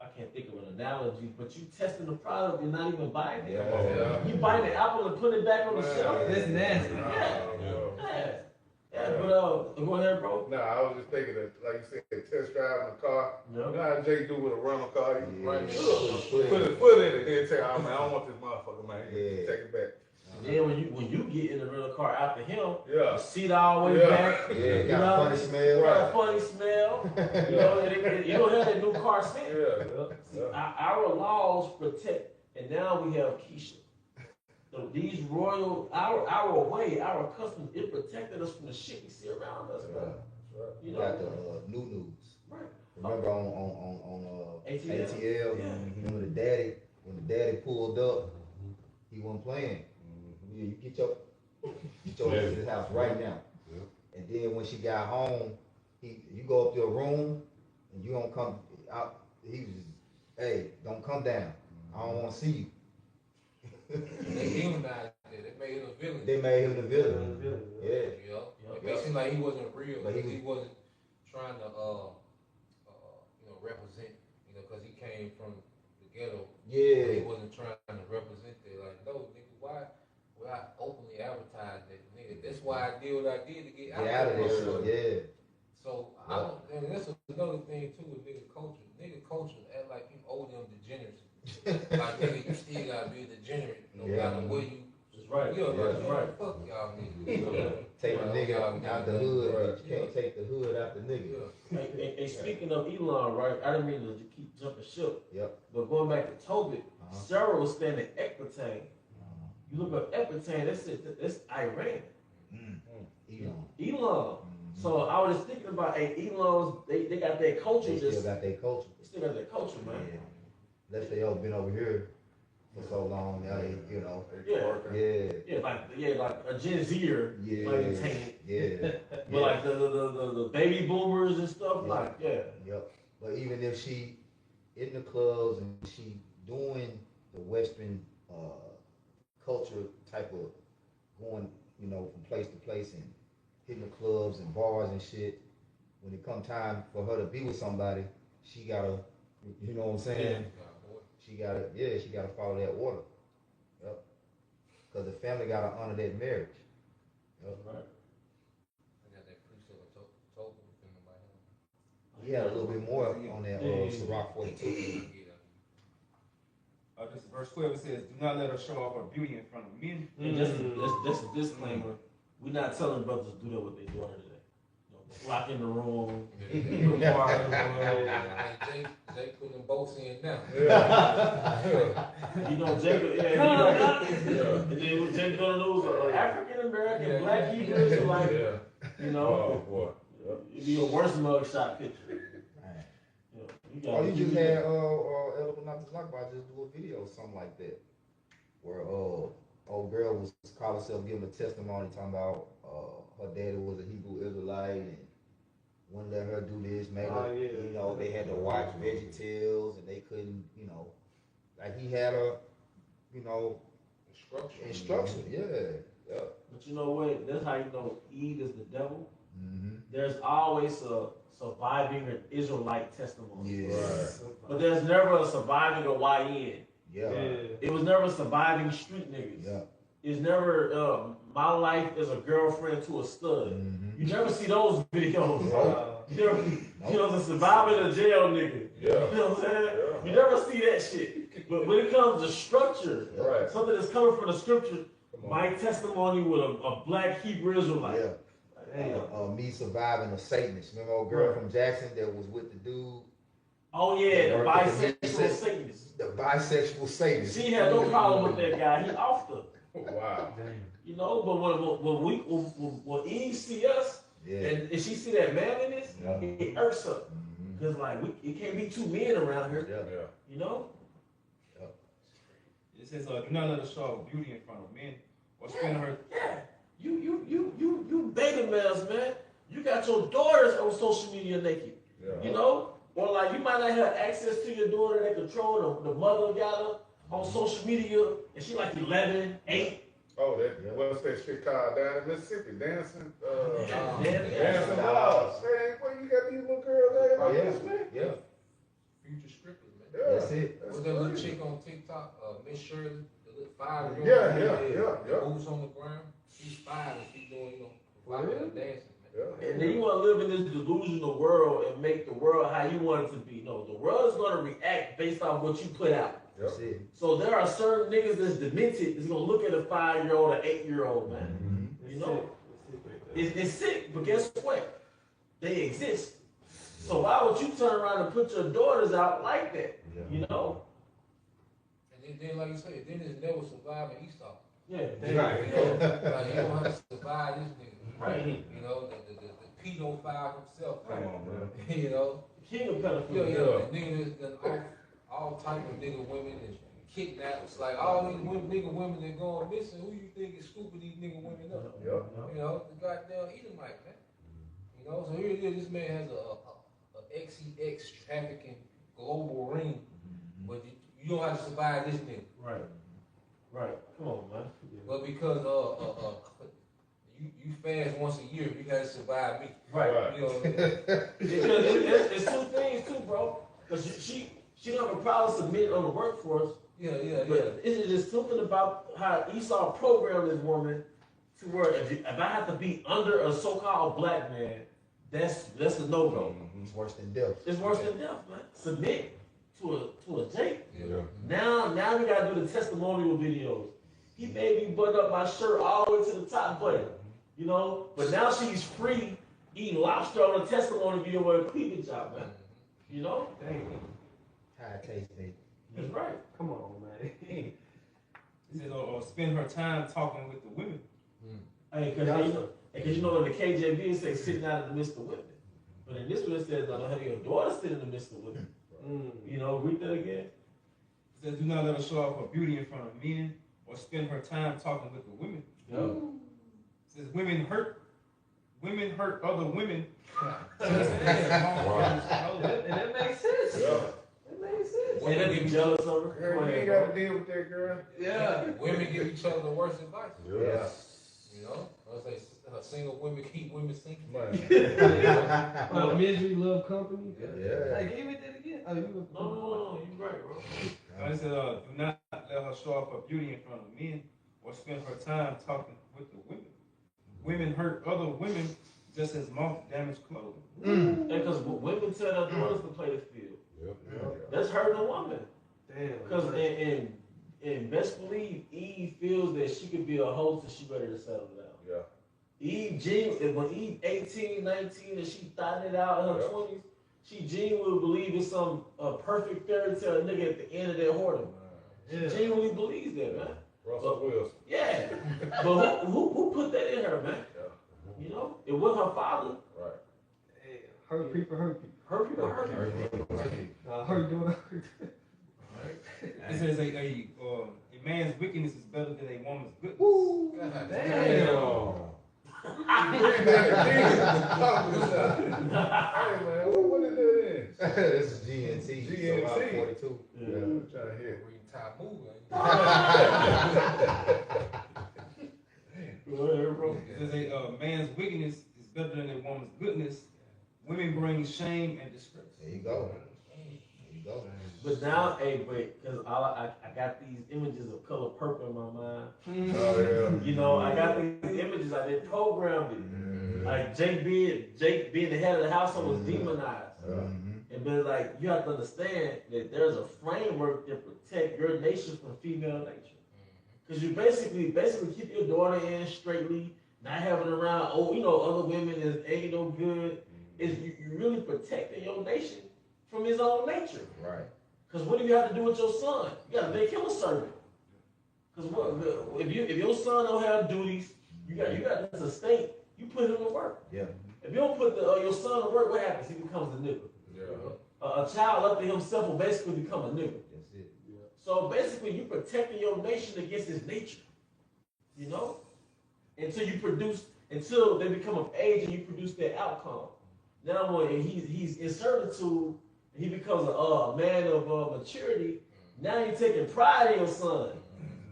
I can't think of an analogy, but you testing the product and not even buying it. You buying the apple and putting it back on the shelf. That's nasty. Yeah, but go ahead, bro. Nah, I was just thinking that, like you said, test driving a car. You know how Jake do with a rental car? He put his foot in it, then take, oh man, I don't want this motherfucker, man. Take it back. Then when you get in the rental car after him, Yeah. the seat all the way Yeah. back. Yeah, You got know, a funny smell. got a funny smell. You know, and you don't have that new car scent. Yeah. See, our laws protect, and now we have Keisha. So these our way, our customs, it protected us from the shit we see around us, bro. Right. You You know, got the new news. right? Remember on ATL? ATL? Yeah. When the daddy pulled up, he wasn't playing. Yeah, you get your ass to his house right now. Yeah. And then when she got home, you go up to a room and you don't come out. He was, hey, don't come down. I don't want to see you. They demonized it. They made him a villain. They made him the villain. Yeah. It made it seem like he wasn't real. But He wasn't trying to, represent, because he came from the ghetto. Yeah. He wasn't trying to represent that. Like, no, nigga, why would I openly advertise that, nigga? That's why I did what I did to get Get out of this shit. Yeah. So I don't, and that's another thing too with nigga culture. Nigga culture act like you owe them degeneracy. Like, nigga, you still gotta be a degenerate no matter where you. That's right. Yeah, That's right. Fuck y'all niggas. Take the nigga out the hood. Right. You can't take the hood out the nigga. And speaking of Elon, right? I didn't mean to keep jumping ship. Yep. But going back to Tobit, Sarah was standing Ecbatane. You look up Ecbatane, that's Iran. Elon. So I was just thinking about, hey, Elon's, they got their culture. They still got their culture. They still got their culture, man. Yeah. Unless they all been over here for so long, now they, you know. Yeah, like a Gen Zer, might be tainted. Yeah. But like the baby boomers and stuff, like, Yep. But even if she in the clubs and she doing the Western culture type of going, from place to place and hitting the clubs and bars and shit, when it come time for her to be with somebody, she gotta, you know what I'm saying? She gotta follow that order. Yep. Because the family gotta honor that marriage. Yep. Right. I got that precept of Tobit from him. He had a little bit more on that Ciroc 42. This is verse 12. It says, "Do not let her show off her beauty in front of men." And that's a disclaimer. We're not telling brothers to do that with their daughter today. Lock in the room. Jay putting them both in now. Jacob, and then Jake gonna lose African American, Black Hebrews, so like, Oh boy. it'd be a worse mugshot picture. You just had Edible Not to Talk About just do a video or something like that, where old girl was called herself giving a testimony talking about her daddy was a Hebrew Israelite and wouldn't let her do this, maybe they had to watch VeggieTales and they couldn't, like he had a, instruction, yeah. But you know what? That's how you know Eve is the devil. Mm-hmm. There's always a surviving an Israelite testimony. Yeah. Right. But there's never a surviving a YN. Yeah. It was never surviving street niggas. Yeah. It's never my life as a girlfriend to a stud. Mm-hmm. You never see those videos. You know, the surviving a jail nigga. Yeah. You know what I'm saying? Yeah. You never see that shit. But when it comes to structure, Right. something that's coming from the scripture, my testimony with a Black Hebrew Israelite. Yeah. Me surviving a Satanist. Remember old girl from Jackson that was with the dude? Oh yeah, the Right. bisexual Satanist. The bisexual Satanist. She had no problem with that guy. He offed her. Wow. But when Eve see us and she see that manliness, it irks her. Because it can't be two men around here. Yeah. You know? It says, "Do not let her show off beauty in front of men, or spend her." Yeah. You beta males, man. You got your daughters on social media naked. Yeah. You know? Or you might not have access to your daughter that control the mother got her on social media and she like 11, 8. Oh, what's that shit called down in Mississippi? Dancing Dancing dolls. Man, where you got these little girls at? Man? Yeah. Future scripters, man. Yeah. That's it. What's that little chick on TikTok? Miss Shirley, the little 5-year-old. Yeah. Boots on the ground. She's 5 and she's doing, dancing, man. Yeah. And then you want to live in this delusional world and make the world how you want it to be. No, the world is going to react based on what you put out. That's it. So there are certain niggas that's demented that's gonna look at a 5-year-old or 8-year-old, man. Mm-hmm. You know? It's sick, but guess what? They exist. So why would you turn around and put your daughters out like that? Yeah. You know? And then like you said, then it's never surviving Esau. Yeah. Right. You know, like you don't have to survive this nigga. Right. You know, the pedophile himself. Come on, man. You know? King of pedophilia. Yeah. The nigga that all type of nigga women and kidnaps, like all these nigga women that going missing. Who you think is scooping these nigga women up? Yep. You know, the goddamn Edomite, man. You know, so here it is. This man has a XEX trafficking global ring, but you don't have to survive this nigga. Right. Right. Come on, man. But because you fast once a year, you gotta survive me. Right. You know, It's two things too, bro. Cause she don't have a problem submitting on the workforce. But it's just something about how Esau programmed this woman to where if I have to be under a so-called black man, that's a no-go. It's worse than death. It's worse than death, man. Submit to a Jake. Yeah. Now we gotta do the testimonial videos. He made me button up my shirt all the way to the top button. You know? But now she's free eating lobster on a testimony video with a cleavage out, man. You know? Dang. How it tastes, baby. That's right. Come on, man. It says, or spend her time talking with the women. Hey, cause you know in the KJV it says sitting out in the midst of women. But in this one it says, have your daughter sit in the midst of women. You know, read that again. It says, do not let her show off her beauty in front of men or spend her time talking with the women. Yep. It says, women hurt other women. And that makes sense. Yeah. That makes sense. And then be jealous of her. Girl, you ain't gotta deal with that, girl. yeah. Women give each other the worst advice. Yeah. You know, I was like, single women keep women single. Man. Misery love company. Yeah. Hey, give me that again. Oh, you No, you right, bro. I said, do not let her show off her beauty in front of men or spend her time talking with the women. Women hurt other women just as moth damage clothing. Because women tell their daughters to play the field. Yep. That's hurting a woman. Damn. Because in best believe, Eve feels that she could be a host and she ready to settle down. Yeah. When Eve 18, 19, and she thought it out in her 20s, she genuinely believed in some perfect fairy tale nigga at the end of that whoredom. She genuinely believes that, man. Russell Wilson. Yeah. But who put that in her, man? Yeah. You know? It was her father. Right. Hey, hurt people, hurt people. Her people hurt people. Hurt doing It says a man's wickedness is better than a woman's goodness. God Damn. Hey man, what is that in? This is GNT. GNT. So I'm 42. Yeah, I'm trying to hear. Reading Ty movie. It says a man's wickedness is better than a woman's goodness. Women bring shame and disgrace. There you go. There you go. But now, because I got these images of color purple in my mind. Oh yeah. You know, I got these images. I did programmed it. Like Jake being the head of the household was demonized. And but like you have to understand that there's a framework that protect your nation from female nature. Because you basically keep your daughter in straightly, not having around other women that ain't no good. Is you really protecting your nation from his own nature. Right. Because what do you have to do with your son? You got to make him a servant. Because if your son don't have duties, you got this estate. You put him to work. Yeah. If you don't put your son to work, what happens? He becomes a nigga. Yeah. A child left to himself will basically become a nigga. That's it. So basically, you protecting your nation against his nature. You know, until they become of age and you produce their outcome. Now when he's in servitude, he becomes a man of maturity. Now you're taking pride in your son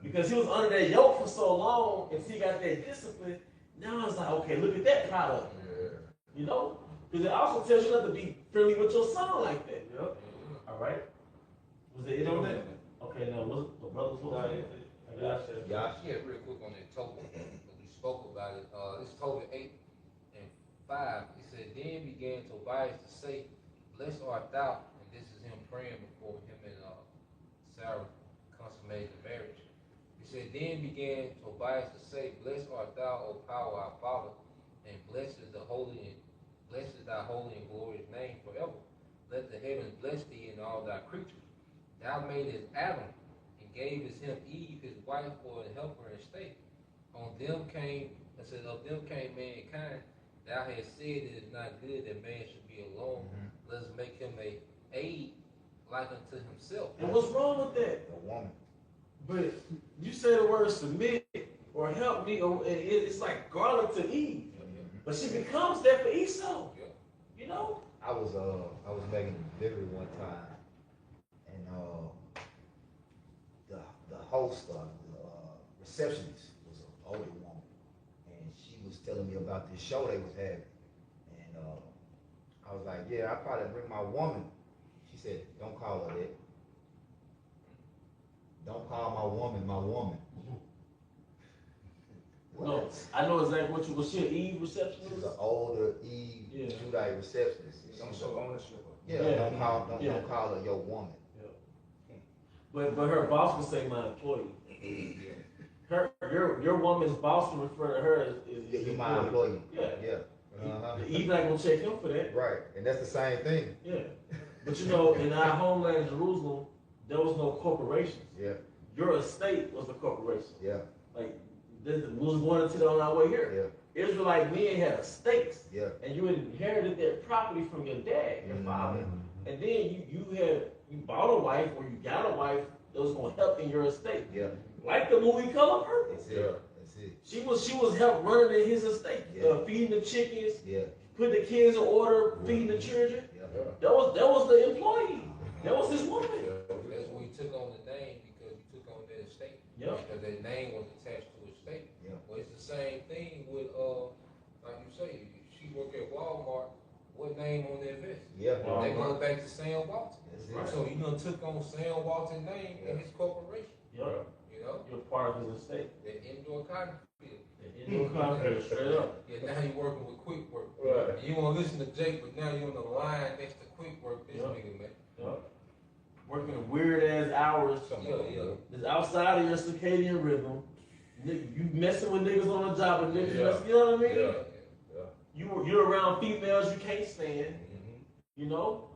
because he was under that yoke for so long until he got that discipline. Now it's like, okay, look at that product. You know, because it also tells you not to be friendly with your son like that. Yep. All right. Was it on that? Okay, now what's the brother's supposed to say? Yeah. Yeah, real quick on that Tobit, we spoke about it. This Tobit 8 and 5. It said, then began Tobias to say, blessed art thou, and this is him praying before him and Sarah consummated the marriage. He said, then began Tobias to say, blessed art thou, O power, our Father, and blessed is thy holy and glorious name forever. Let the heavens bless thee and all thy creatures. Thou madest Adam and gavest him Eve, his wife, for a helper and stay. On them came, I said, of them came mankind. Thou hast said it is not good that man should be alone. Let us make him a aid like unto himself. And what's wrong with that? A woman. But you say the word submit or help me, or it's like garlic to Eve. But she becomes that for Esau. You know? I was making a delivery one time, and the host, the receptionist, was an older woman, and she was telling me about this show they was having, and I was like, yeah, I probably bring my woman. She said, don't call her that. Don't call my woman my woman. No, I know exactly what you was. She an Eve receptionist? She was an older Eve Judite receptionist. Don't show ownership. Don't call her your woman. But her boss would say my employee. Your woman's boss would refer to her as You're my employee. Yeah. Eve not gonna check him for that. Right, and that's the same thing. Yeah. But you know, in our homeland, Jerusalem, there was no corporations. Yeah. Your estate was a corporation. Yeah. Like, we was going into that on our way here. Yeah. Israelite men had estates. Yeah. And you inherited that property from your dad, your father. And then you bought a wife or you got a wife that was gonna help in your estate. Yeah. Like the movie Color Purple. That's it. That's it. She was help running in his estate, feeding the chickens, putting the kids in order, feeding the children. That was the employee. That was his woman. That's where he took on the name, because he took on that estate. Yep. Because that name was attached to his estate. Well, it's the same thing with like you say, she work at Walmart. What name on their vest? Yeah. They go back to Sam Walton. Right. So he done took on Sam Walton's name in his corporation. Yep. You know? You're part of his estate. The indoor cotton field. The indoor contract, straight up. Yeah, now you're working with Quick Work. Right. You want to listen to Jake, but now you're on the line next to Quick Work. This nigga, man. Yep. Working weird ass hours. It's outside of your circadian rhythm. You messing with niggas on the job, and niggas, you know what I mean? You're around females you can't stand. You know?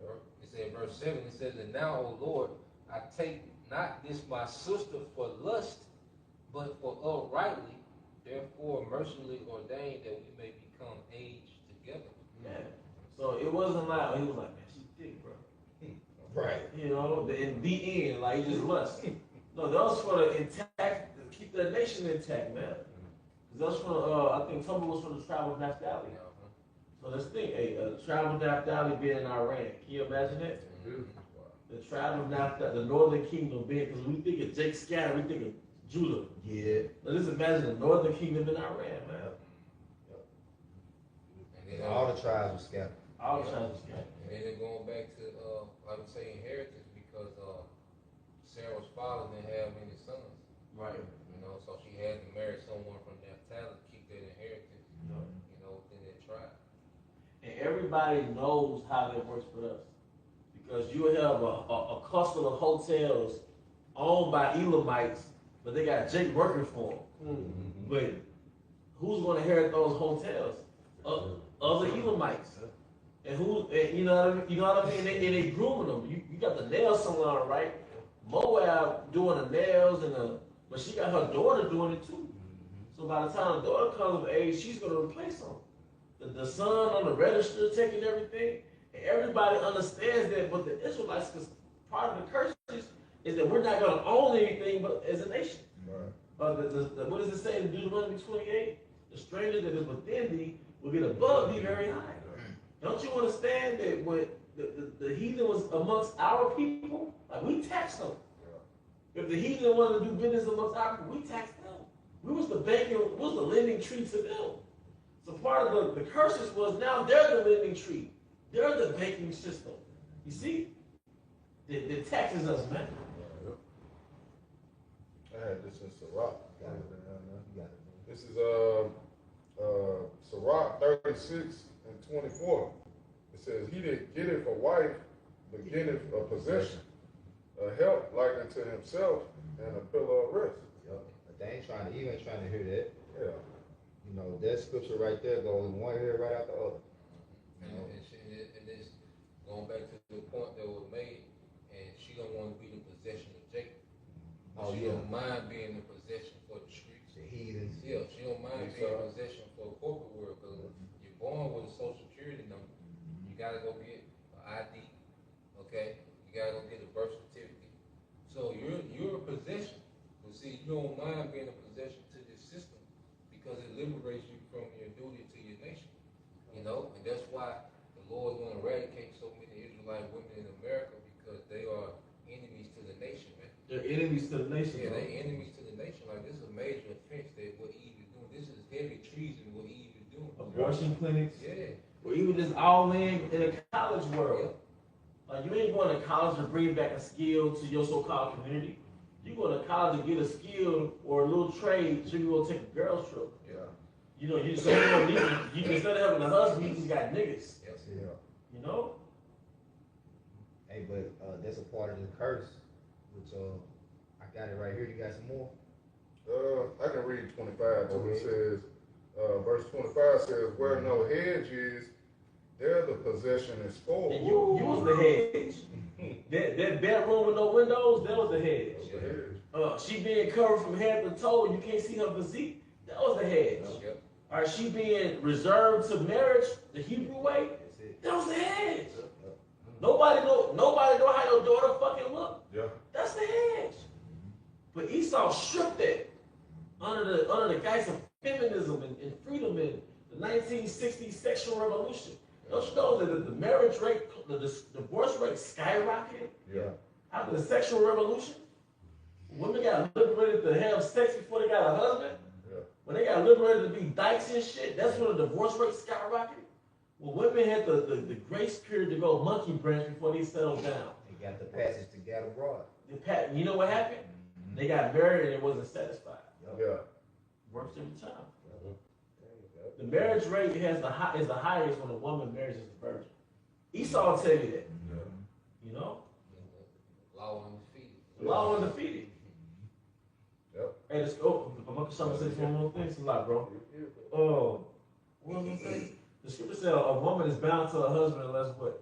It said in verse 7, it says, and now, O Lord, I take not this my sister for lust, but for uprightly, therefore mercifully ordained that we may become aged together. Yeah. So it wasn't like, he was like, man, she's thick, bro. Right. You know, in the end, like, he just lust. No, that was for the intact, to keep the nation intact, man. Because that was for, I think some of it was for the tribe of Naphtali. So let's think, the tribe of Naphtali being in Iran. Can you imagine that? The tribe of Naphtali, the northern kingdom being, because we think of Jake Scatter, we think of Judah. Yeah. Now let's imagine the northern kingdom in Iran, man. And then, All the tribes were scattered. All the tribes were scattered. And then they're going back to, like we say, inheritance, because Sarah's father didn't have many sons. Right. You know, so she had to marry someone from Naphtali to keep that inheritance, you know, within their tribe. And everybody knows how that works for us. Because you have a cluster of hotels owned by Elamites, but they got Jake working for them. But who's going to inherit those hotels? Other Elamites. And you know what I mean? And they grooming them. You got the nail salon, right? Moab doing the nails but she got her daughter doing it too. So by the time the daughter comes of age, she's going to replace them. The son on the register taking everything. And everybody understands that, but the Israelites, because part of the curses is that we're not going to own anything but as a nation. Right. What does it say in Deuteronomy 28? The stranger that is within thee will get above thee very high. Don't you understand that when the heathen was amongst our people, like we taxed them. If the heathen wanted to do business amongst our people, we taxed them. We was the lending tree to them. So part of the curses was now they're the lending tree. They're the banking system. You see? The taxes us, man. I had this in Sirach. This is Sirach 36 and 24. It says, he that getteth a wife beginneth a possession, a help like unto himself and a pillar of rest. Yep. But they ain't trying to hear that. Yeah. You know, that scripture right there goes in one ear right out the other. You know? And it's going back to the point that was made, and she don't want to be the possession of Jacob. Oh, She yeah. don't mind being in possession for the streets. The heathens. Yeah, she don't mind being in possession for the corporate world, because you're born with a social security number. You gotta go get an ID, okay? You gotta go get a birth certificate. So you're a possession. But see, you don't mind being a possession to this system because it liberates you from your duty to your nation. You know, and that's why the Lord is going to eradicate so many Israelite women in America, because they are enemies to the nation, man. They're enemies to the nation. Yeah, bro. they're enemies to the nation. Like, this is a major offense that what Eve is doing. This is heavy treason what Eve is doing. Abortion clinics. Yeah. Or even just all in the college world. Yeah. Like, you ain't going to college to bring back a skill to your so-called community. You go to college to get a skill or a little trade so you go take a girl's trip. Yeah. You know, you just don't need, you instead of having a husband, you just got niggas. Yes. Yeah. You know? Hey, but that's a part of the curse, which I got it right here. You got some more? I can read 25 too. It says, verse 25 says, where no hedge is, there the possession is spoiled. And you was the hedge. that bedroom with no windows, that was the hedge. She being covered from head to toe, you can't see her physique, that was the hedge. Yep. All right, she being reserved to marriage, the Hebrew way, That's it. that was the hedge. Nobody know how your daughter fucking look. Yeah. That's the hedge. But Esau stripped that under the guise of feminism and freedom in the 1960s sexual revolution. Don't you know that the marriage rate, the divorce rate skyrocketed Yeah. after the sexual revolution? Women got liberated to have sex before they got a husband. Yeah. When they got liberated to be dykes and shit, that's when the divorce rate skyrocketed. Well, women had the grace period to go monkey branch before they settled down. They got the passage to get abroad. You know what happened? They got married and it wasn't satisfied. Yeah. Works every time. The marriage rate is the highest when a woman marries as a virgin. Esau will tell you that. You know? Law undefeated. Law undefeated. Yep. Hey, let's go. I'm going to say one more thing. It's a lot, bro. Oh, what was I going to say? The scripture says a woman is bound to her husband unless what?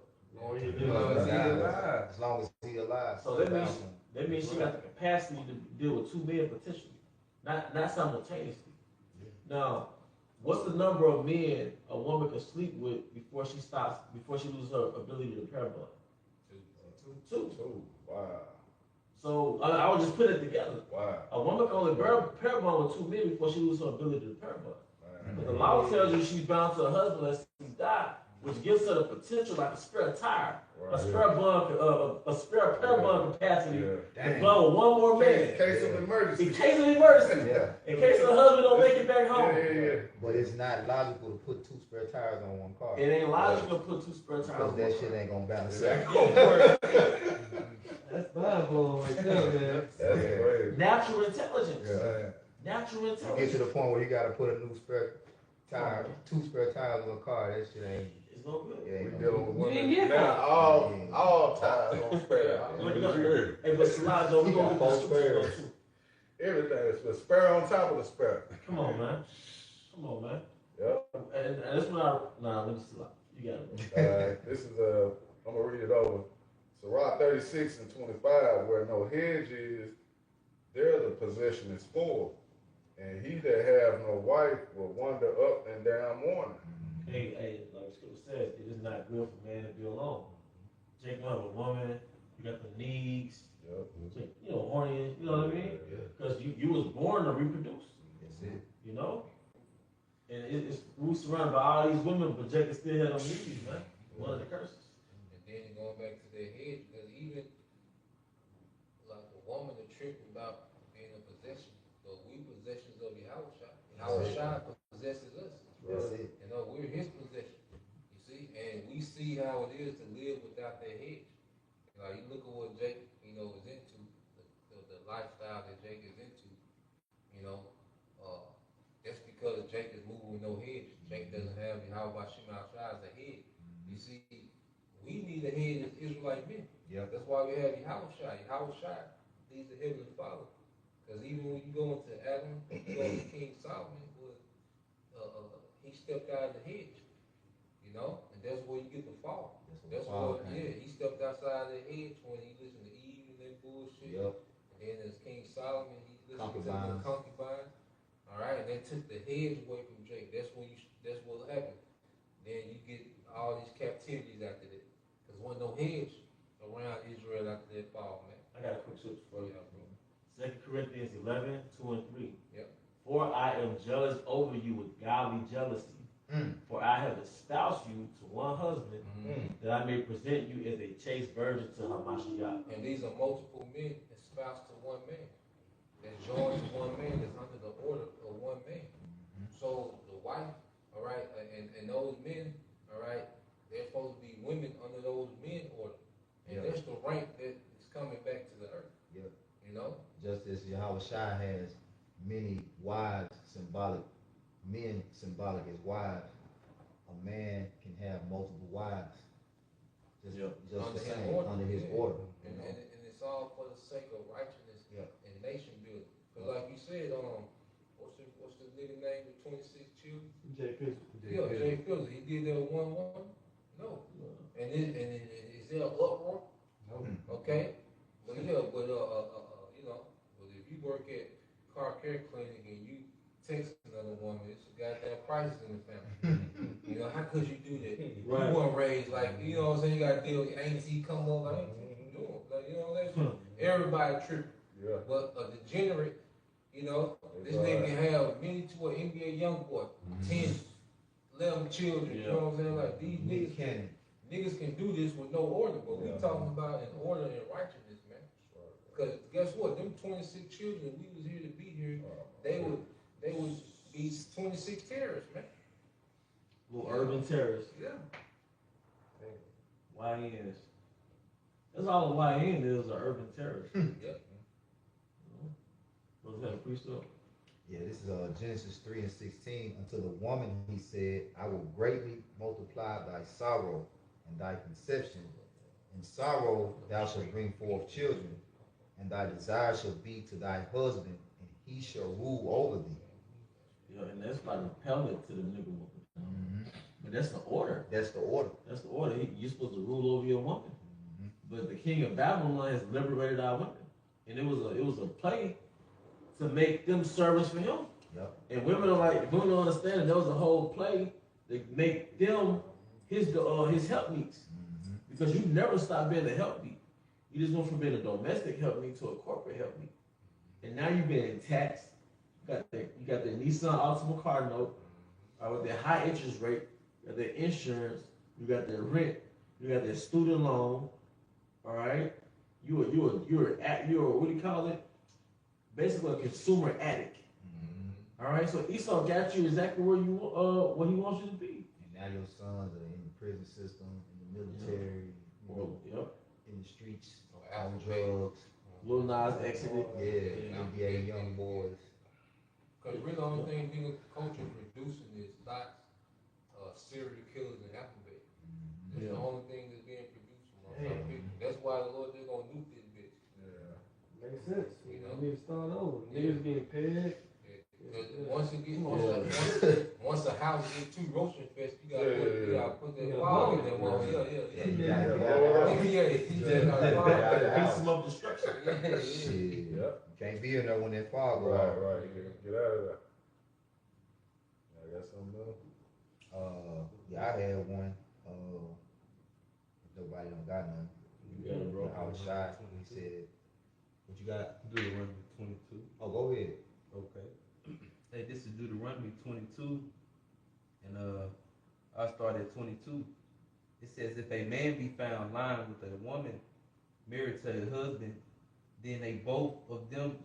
As long as he's alive. So that means she got the capacity to deal with two men potentially, not simultaneously. Now, what's the number of men a woman can sleep with before she loses her ability to pair bond? Two. Wow. So I would just put it together. Wow. A woman can only pair bond with two men before she loses her ability to pair bond. But the law tells you she's bound to her husband unless he dies, which gives her the potential like a spare tire, a spare pair bond capacity to bond with one more man. In case of emergency. In case of emergency. Yeah. In case the husband don't make it back home. Yeah. But it's not logical to put two spare tires on one car. It ain't logical to put two spare tires Because on that one shit car. ain't gonna balance out. That's mind blowing right there, man. That's crazy. Natural intelligence. Yeah. Natural You get to intelligence. the point where you gotta put a new spare tire, two spare tires on a car, that shit ain't. It's no good. It We ain't gonna dealing with You didn't women get now. All ties on spare. Hey, but Salad, though, we gonna get the Both scripture spares. too. Everything is the spare on top of the spare. Come on, man. Come on, man. Yep. And that's when let me see. You got it, This is I'm gonna read it over. Sirach 36 and 25, where no hedge is, there the possession is spoiled. And he that have no wife will wander up and down mourning. Hey, like the scripture says, it is not good for man to be alone. Jake gonna have a woman, you got the needs, Yep. you know, horny, you know what I mean? Because you was born to reproduce, That's it. you know? And we surrounded by all these women, but Jake still had no needs, man. One of the curses. And then going back to their head, because even like a woman are tripping about being a possession, but we possessions of Yahushua. Yahushua possesses us. That's it. You know, we're his possession. You see? And we see how it is to live without that hedge. Like, you look at what Jake, is into, the lifestyle that Jake is into, that's because Jake is moving with no hedge. Jake doesn't have Yahushua Shema Shai as a head. You see, we need a head as Israelite men. Yep. That's why we have Yahushua. Yahushua leads the Heavenly Father. Because even when you go into Adam, you go to King Solomon, he stepped out of the hedge, you know, and that's where you get the fall. That's where, he stepped outside the hedge when he listened to Eve and that bullshit. Yep. And then as King Solomon, he listened to the concubines. All right, and they took the hedge away from Jacob. That's what happened. Then you get all these captivities after that. Because there wasn't no hedge around Israel after that fall, man. I got a quick switch for you. Yeah, bro. 2 Corinthians 11, 2 and 3. Yep. For I am jealous over you with godly jealousy. For I have espoused you to one husband, that I may present you as a chaste virgin to Hamashiach. And these are multiple men espoused to one man. That's joined to one man, that's under the order of one man. So the wife, all right, and those men, all right, they're supposed to be women under those men order. And that's the rank that is coming back to the earth. Yep. You know? Just as Yahushua has many wives men symbolic as wives, a man can have multiple wives. Just the same, under his order. And it's all for the sake of righteousness and nation building. Because like you said, what's the nigga name with 26 children? Jay Fizzle. Yeah, Jay Fizzle. He did that with one woman? No. And is there an uproar? No. Okay? But you know, but if you work at car care clinic and you text another woman, it's got that crisis in the family. You know, how could you do that? Right. You weren't raised like, you know what I'm saying? You got to deal with auntie come over, like, like, you know, that's everybody tripping. Yeah. But a degenerate, you know, this nigga can have many to an NBA young boy, 10, 11 children, you know what I'm saying? Like, these niggas can do this with no order, but we talking about an order and righteousness, man. Because guess what? Them 26 children, we was here to be here, they would be 26 terrorists, man. Little urban terrorists. Yeah. YNs. That's all a YN is, an urban terrorist. Yep. Was that a precept? Yeah, this is Genesis 3 and 16. Unto the woman he said, I will greatly multiply thy sorrow and thy conception. In sorrow thou shalt bring forth children, and thy desire shall be to thy husband, and he shall rule over thee. Yeah, and that's like repellent to the nigga woman. But that's the order. That's the order. That's the order. You're supposed to rule over your woman. But the king of Babylon has liberated our women. And it was a play to make them servants for him. Yep. And women don't understand that there was a whole play to make them his helpmeets. Because you never stop being a helpmeet. You just went from being a domestic helpmeet to a corporate helpmeet. And now you're being taxed. You got the Nissan Altima car note, with their high interest rate, you got their insurance, you got their rent, you got their student loan. All right, you're what do you call it? Basically a consumer addict. All right, so Esau got you exactly where he wants you to be. And now your sons are in the prison system, in the military, in the streets, on drugs. Lil Nas exited. Yeah, NBA young boys. Because really the only thing nigga culture producing is lots of serial killers and alphabet. That's the only thing that's being produced from people. That's why the Lord they're gonna nuke this bitch. Yeah. Makes sense. You know? Need to start over. Niggas getting paid. Once once a house gets too roasting fest, you gotta put that fog in there. Beat some of destruction. Shit. You can't be in there when that fog goes Right, off. right. Get out of there. I got something else. Yeah, I had one. If nobody don't got none. You got it, bro. I was shy. He said, what you got? Deuteronomy 22. Oh, go ahead. Okay. Hey, this is Deuteronomy 22, and I start at 22. It says, if a man be found lying with a woman married to a husband, then both of them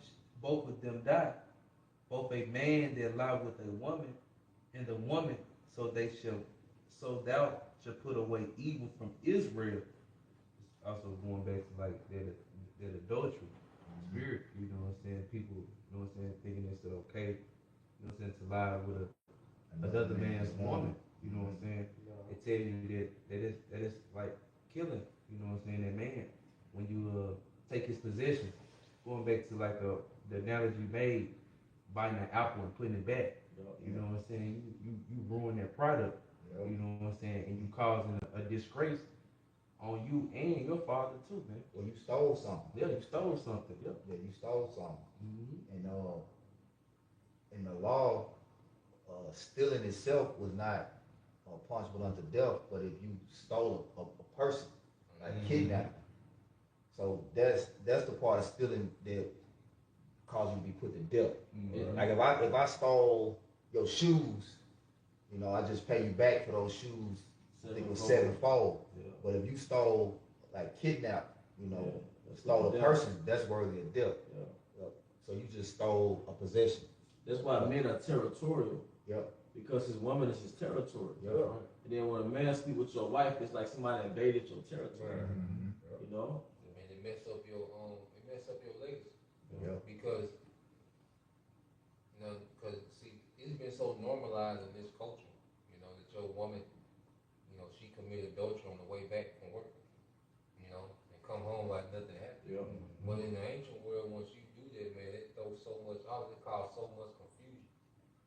die. Both a man that lie with a woman and the woman, so thou shalt put away evil from Israel. It's also going back to like that adultery spirit, you know what I'm saying? People, you know what I'm saying, thinking it's okay, you know what I'm saying, to lie with another man's woman, you know what I'm saying? It tell you that it's like killing, you know what I'm saying, that man. back to like the analogy you made, biting an apple and putting it back. You know what I'm saying? You ruin that product. You know what I'm saying? And you causing a disgrace on you and your father too, man. Well, you stole something. Yeah, you stole something. Yep. Yeah, you stole something. Mm-hmm. And in the law, stealing itself was not punishable unto death, but if you stole a person, like kidnapping. So that's the part of stealing that caused you to be put to death. Mm-hmm. Like if I stole your shoes, you know, I just pay you back for those shoes. I think it was sevenfold. Yeah. But if you stole, like kidnapped, you know, stole a person, that's worthy of death. Yeah. So you just stole a possession. That's why men are territorial. Yep. Because his woman is his territory. Yep. And then when a man sleep with your wife, it's like somebody invaded your territory. Mm-hmm. You know? I mean, it mess up your legacy. Yeah. Because see, it's been so normalized in this culture, you know, that your woman, you know, she committed adultery on the way back from work, you know, and come home like nothing happened. Yeah. But in the ancient world, once you do that, man, it throws so much out, it causes so much confusion,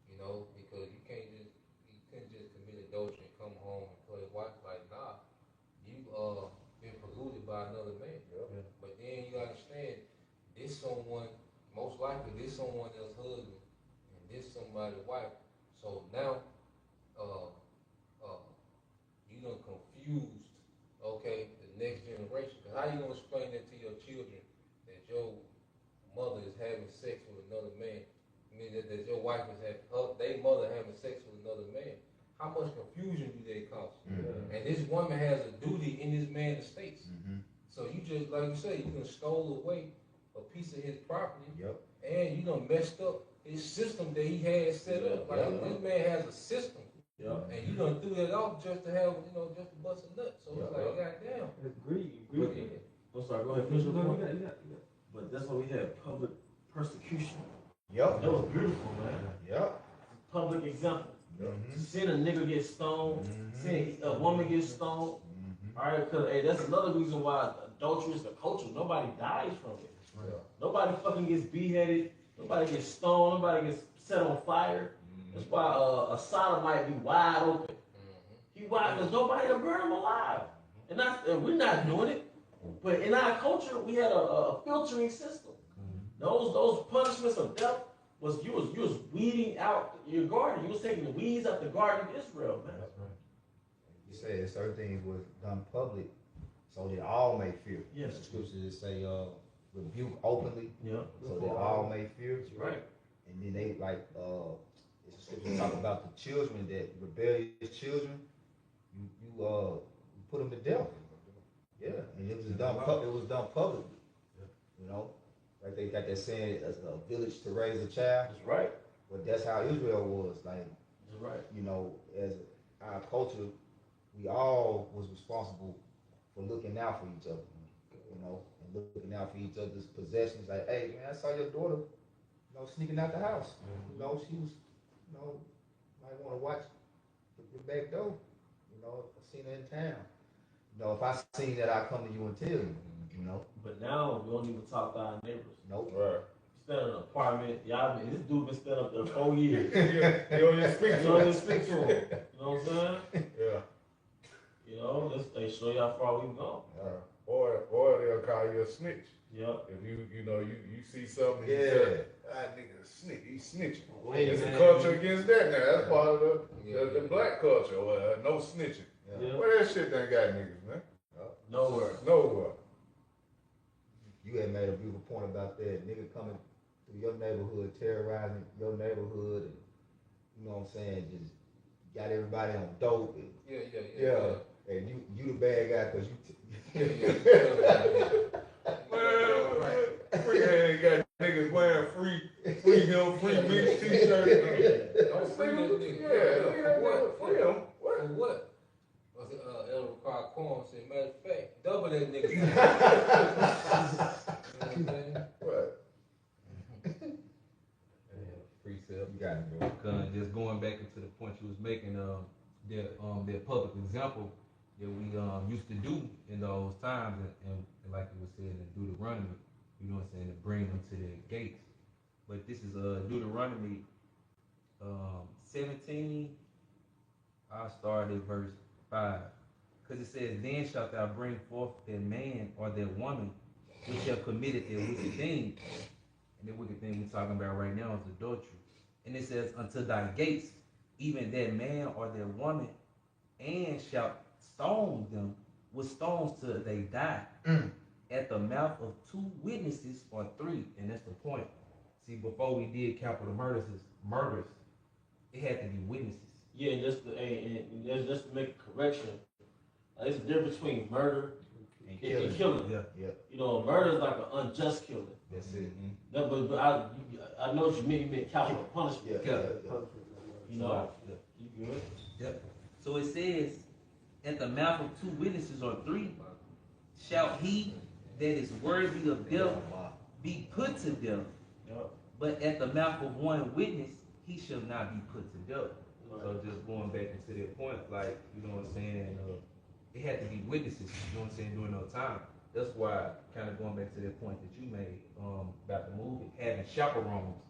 you know, because you couldn't just commit adultery and come home and play wife. Like, nah, you been polluted by another man. Yeah. But then you understand, this someone, most likely this someone else's husband, and this somebody's wife. So now, you done confused, okay, the next generation. Cause how you gonna explain that to your children that your mother is having sex with another man? I mean that your wife is having their mother having sex with another man. How much confusion do they cause? Mm-hmm. And this woman has a duty in this man's estates. Mm-hmm. So you just, like you say, you done stole away a piece of his property. Yep. And you done messed up his system that he had set up. Like this man has a system. Yep. And you done threw that off just to have, you know, just to bust a nut. So it's like, goddamn. It's greed. I'm sorry, go ahead, finish your point. But that's why we had public persecution. Yep. That was beautiful, man. Yep. Public example. Mm-hmm. Seeing a nigga get stoned, seeing a woman get stoned. All right, because hey, that's another reason why adultery is the culture. Nobody dies from it. Right. Nobody fucking gets beheaded. Nobody gets stoned. Nobody gets set on fire. That's why a sodomite be wide open. He wide because nobody will burn him alive. And we're not doing it. But in our culture, we had a filtering system. Those punishments of death was you was weeding out your garden. You was taking the weeds out the garden of Israel, man. That's right. You said certain things was done public so that all may fear. Yes. The scriptures say rebuke openly. Yeah. So that all may fear. That's right. And then they like the scriptures talk about the children, that rebellious children, you put them to death. Yeah. And it was done publicly. Yeah. You know? Like they got that saying, as a village to raise a child. That's right. But that's how Israel was. Like, that's right. You know, as our culture, we all was responsible for looking out for each other. You know, and looking out for each other's possessions. Like, hey man, I saw your daughter, you know, sneaking out the house. You know, she was, you know, might want to watch the back door. You know, I seen her in town. You know, if I seen that, I'd come to you and tell you. You know. But now we don't even talk to our neighbors. Nope. Right. Spend an apartment. Y'all, this dude been spent up there 4 years. You don't even speak to him. You don't even speak to him. You know what I'm saying? Yeah. You know, they show you how far we've gone. Or they'll call you a snitch. Yep. If you see something, you say, nigga, snitch, he's snitching. It's a culture against that now. That's part of the black culture. No snitching. Yeah. Where that shit done got niggas, man? Nowhere. You had made a beautiful point about that. Nigga coming through your neighborhood, terrorizing your neighborhood, and you know what I'm saying, just got everybody on dope. And, yeah. And you the bad guy because you. Free ain't got niggas wearing free him, free me t-shirt. Don't free that nigga. Yeah. What? Free him. For what? Elder Carl Corn said, matter of fact, double that nigga. You know what I'm saying? What? Precept. You got it, bro. Just going back into the point you was making, that public example that we used to do in those times, and like it was said in Deuteronomy, you know what I'm saying, to bring them to their gates. But this is Deuteronomy 17. I started at verse 5. Because it says, then shalt thou bring forth that man or that woman which have committed their wicked thing. And the wicked thing we're talking about right now is adultery. And it says, unto thy gates, even that man or that woman, and shalt stone them with stones till they die. At the mouth of 2 witnesses or 3. And that's the point. See, before we did capital murders, it had to be witnesses. Yeah, and just to make a correction, there's a difference between murder and killing. Yeah. You know, murder is like an unjust killing. That's it. No, but I know what you mean. You meant capital punishment. Yeah. You know, Yeah. you good? Yep. So it says, at the mouth of 2 witnesses or 3, shall he that is worthy of death be put to death. Yep. But at the mouth of 1 witness, he shall not be put to death. So just going back into that point, like, you know what I'm saying, it had to be witnesses, you know what I'm saying, during no time. That's why, kind of going back to that point that you made about the movie, having chaperones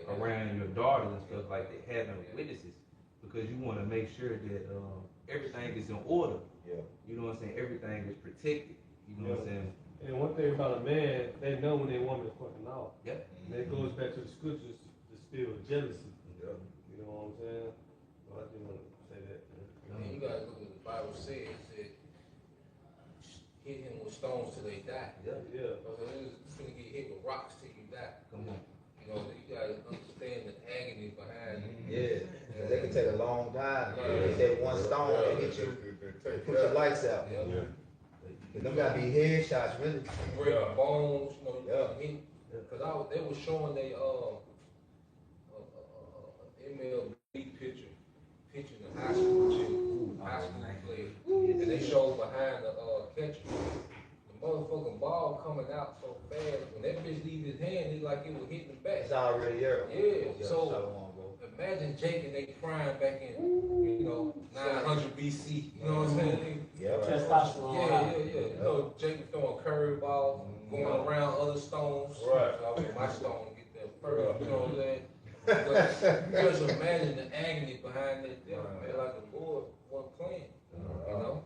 around your daughters and stuff like that, having witnesses, because you want to make sure that everything is in order. Yeah. You know what I'm saying? Everything is protected. You know what I'm saying? And one thing about a man, they know when their woman is fucking off. Yep. And that goes back to the scriptures, the spirit of jealousy. Yeah. You know what I'm saying? So I just want to say that. And you gotta look at what the Bible said. It said, hit him with stones till they die. Yeah. Yeah. So it's gonna get hit with rocks till you die. Come on. You know, you gotta understand the agony behind it. Yeah. Because they can take a long time. They say one stone and hit you, put your lights out. Yeah. But them gotta be headshots, really. Break bones, you know, you Yeah. gotta hit. Cause they was showing they MLB pitching the high school player. And they showed behind the catcher. The motherfucking ball coming out so fast. When that bitch leave his hand, it's like it was hitting the back. It's already there. Yeah. So imagine Jake and they prime back in, you know, 900 BC. You know what I'm saying? Yeah. Testosterone. Yeah. You know, Jake was throwing curve balls, going around other stones. Right. So I want my stone to get there first. You know what I'm saying? But just imagine the agony behind that death, man. Like the Lord wasn't playing. You know?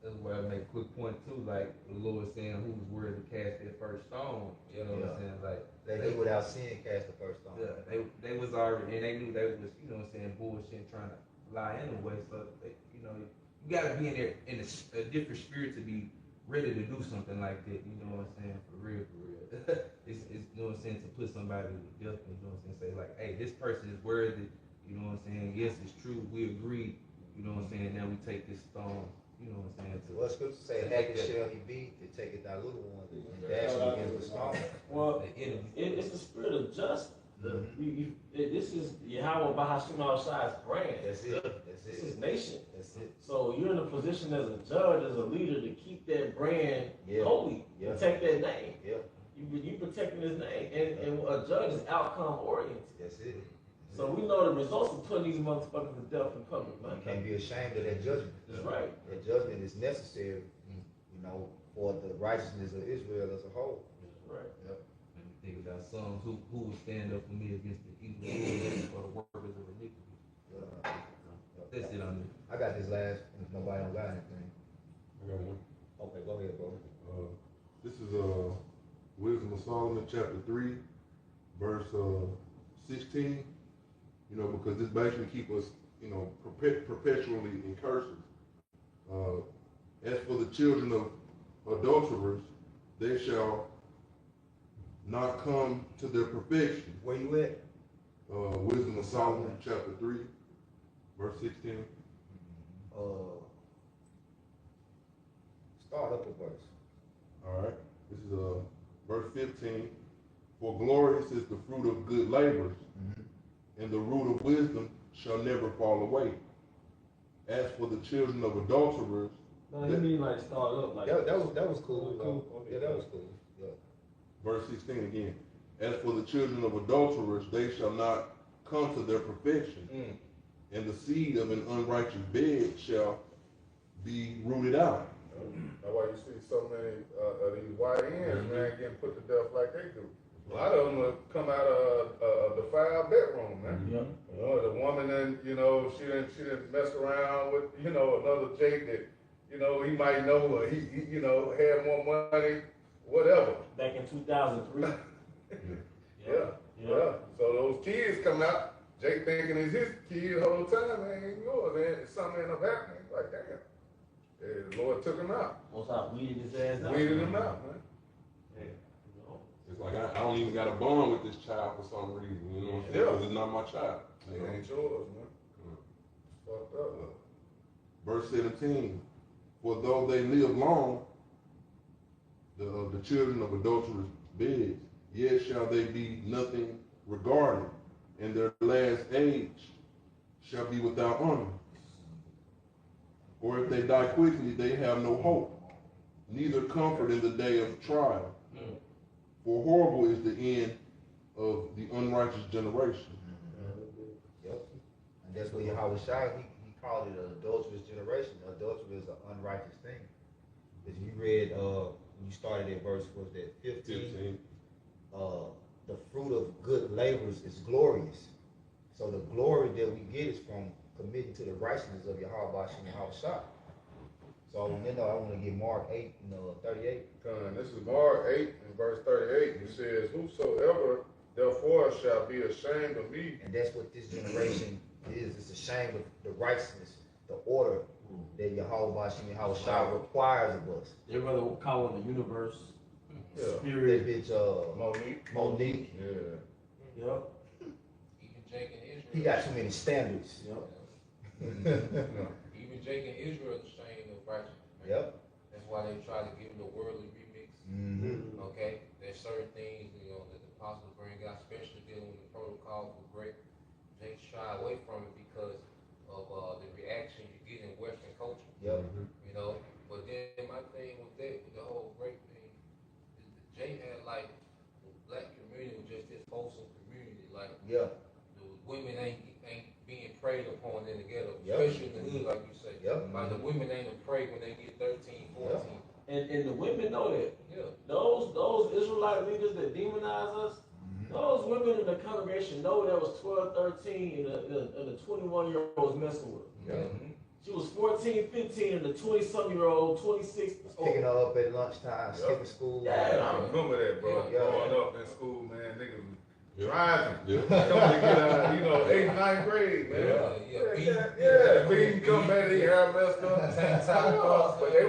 That's where I make a quick point too, like the Lord saying who was worthy to cast that first stone. You know what I'm saying? Like They without sin cast the first stone. yeah, they was already, and they knew they was, you know what I'm saying, bullshit trying to lie anyway. So they, you know, you gotta be in there in a different spirit to be ready to do something like that. You know what I'm saying? For real. it's you know what I'm saying, to put somebody to death. You know what I'm saying? Say like, hey, this person is worthy. You know what I'm saying? Yes, it's true. We agree. You know what I'm saying? Now we take this stone. You know what I'm saying? What scripture say, happy shall he be to take it thy little one and dash it against the stone. Well, it's the spirit of justice. This is Yahweh Bahashim Al-Shai's brand. That's it. This is nation. That's it. So you're in a position as a judge, as a leader, to keep that brand holy. Yeah. Protect that name. Yeah. You protecting his name. And a judge is outcome oriented. That's it. So we know the results of putting these motherfuckers to death in public, man. You can't be ashamed of that judgment. That's right. That judgment is necessary, you know, for the righteousness of Israel as a whole. That's right. Yep. And you think about songs, who would stand up for me against the evil or the workers of iniquity. That's it on me. I got this last, if nobody don't got anything. I got one. Okay, go ahead, bro. This is Wisdom of Solomon, chapter 3, verse 16. You know, because this basically keep us, you know, perpetually in curses. As for the children of adulterers, they shall not come to their perfection. Where you at? Wisdom of Solomon, chapter 3, verse 16. Start up a verse. All right. This is verse 15. For glorious is the fruit of good labors, and the root of wisdom shall never fall away. As for the children of adulterers, No, you mean like start up like That was cool. Cool. Yeah, that was cool. Yeah. verse 16 again. As for the children of adulterers, they shall not come to their perfection, and the seed of an unrighteous bed shall be rooted out. That's why you see so many of these YNs, man, getting put to death like they do. A lot of them will come out of the defiled bedroom, man. The woman, then she didn't mess around with another Jake that he might know, or he had more money, whatever. Back in 2003. Yeah. So those kids come out, Jake thinking it's his kid the whole time, man, ain't yours. And something end up happening. Like, damn. The Lord took him out. Most I weeded his ass out. Weeded him out, man. It's like I don't even got a bond with this child for some reason, you know what I'm saying? Because it's not my child. It ain't yours, man. Fucked up. Verse 17, for though they live long, the children of adulterous beds, yet shall they be nothing regarded, and their last age shall be without honor. Or if they die quickly, they have no hope, neither comfort in the day of trial. For horrible is the end of the unrighteous generation. Yep. And that's what Yahweh Shai, he called it an adulterous generation. Adultery is an unrighteous thing. Because you read, when you started at verse, was that 15? The fruit of good labors is glorious. So the glory that we get is from committing to the righteousness of Yahweh and Yahweh Shai. So I want to get Mark 8 and 38. This is Mark 8 and verse 38. It says, whosoever therefore shall be ashamed of me. And that's what this generation is. It's ashamed of the righteousness, the order that Yahweh and Yahweh Shai requires of us. They rather call it the universe, spirit. That bitch, Monique. Yeah. Yep. Even Jake and Israel. He got too many standards. Even Jake and Israel is ashamed of righteousness. Right? Yep. That's why they try to give him the worldly remix. Okay? There's certain things, that the apostles bring out, especially dealing with the protocol for grace. They shy away from it because of the reaction you get in Western culture. Yep. But then my thing with that, with the whole grape thing, is that Jay had like the black community was just this wholesome community. Like the women ain't being preyed upon in the ghetto, especially in the hood, like you say. Like the women ain't afraid when they get 13, 14. And the women know that. Those Israelite leaders that demonize us, those women in the congregation know that was 12, 13 and the 21-year-olds messing with her. She was 14, 15 and the 20-some-year-old, 26. Picking her up at lunchtime, skipping school. I remember that, bro. Growing up in school, man, niggas driving. Coming to get out, 8th, 9th grade, man. Being come back, they hair messed up. But they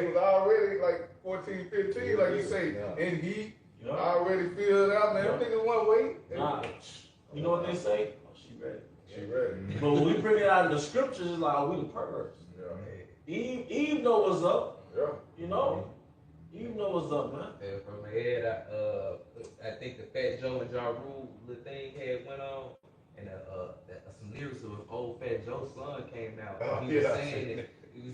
was already like 14, 15, like you say, in heat. Already filled out, man. Them niggas one way. You know what they say? Oh, she ready. She ready. But when we bring it out in the scriptures, it's like, we the perverts. Eve know what's up. Eve know what's up, man. From my head, I think the Fat Joe and Ja Rule little thing had went on, and some lyrics of old Fat Joe's son came out. He was saying, and you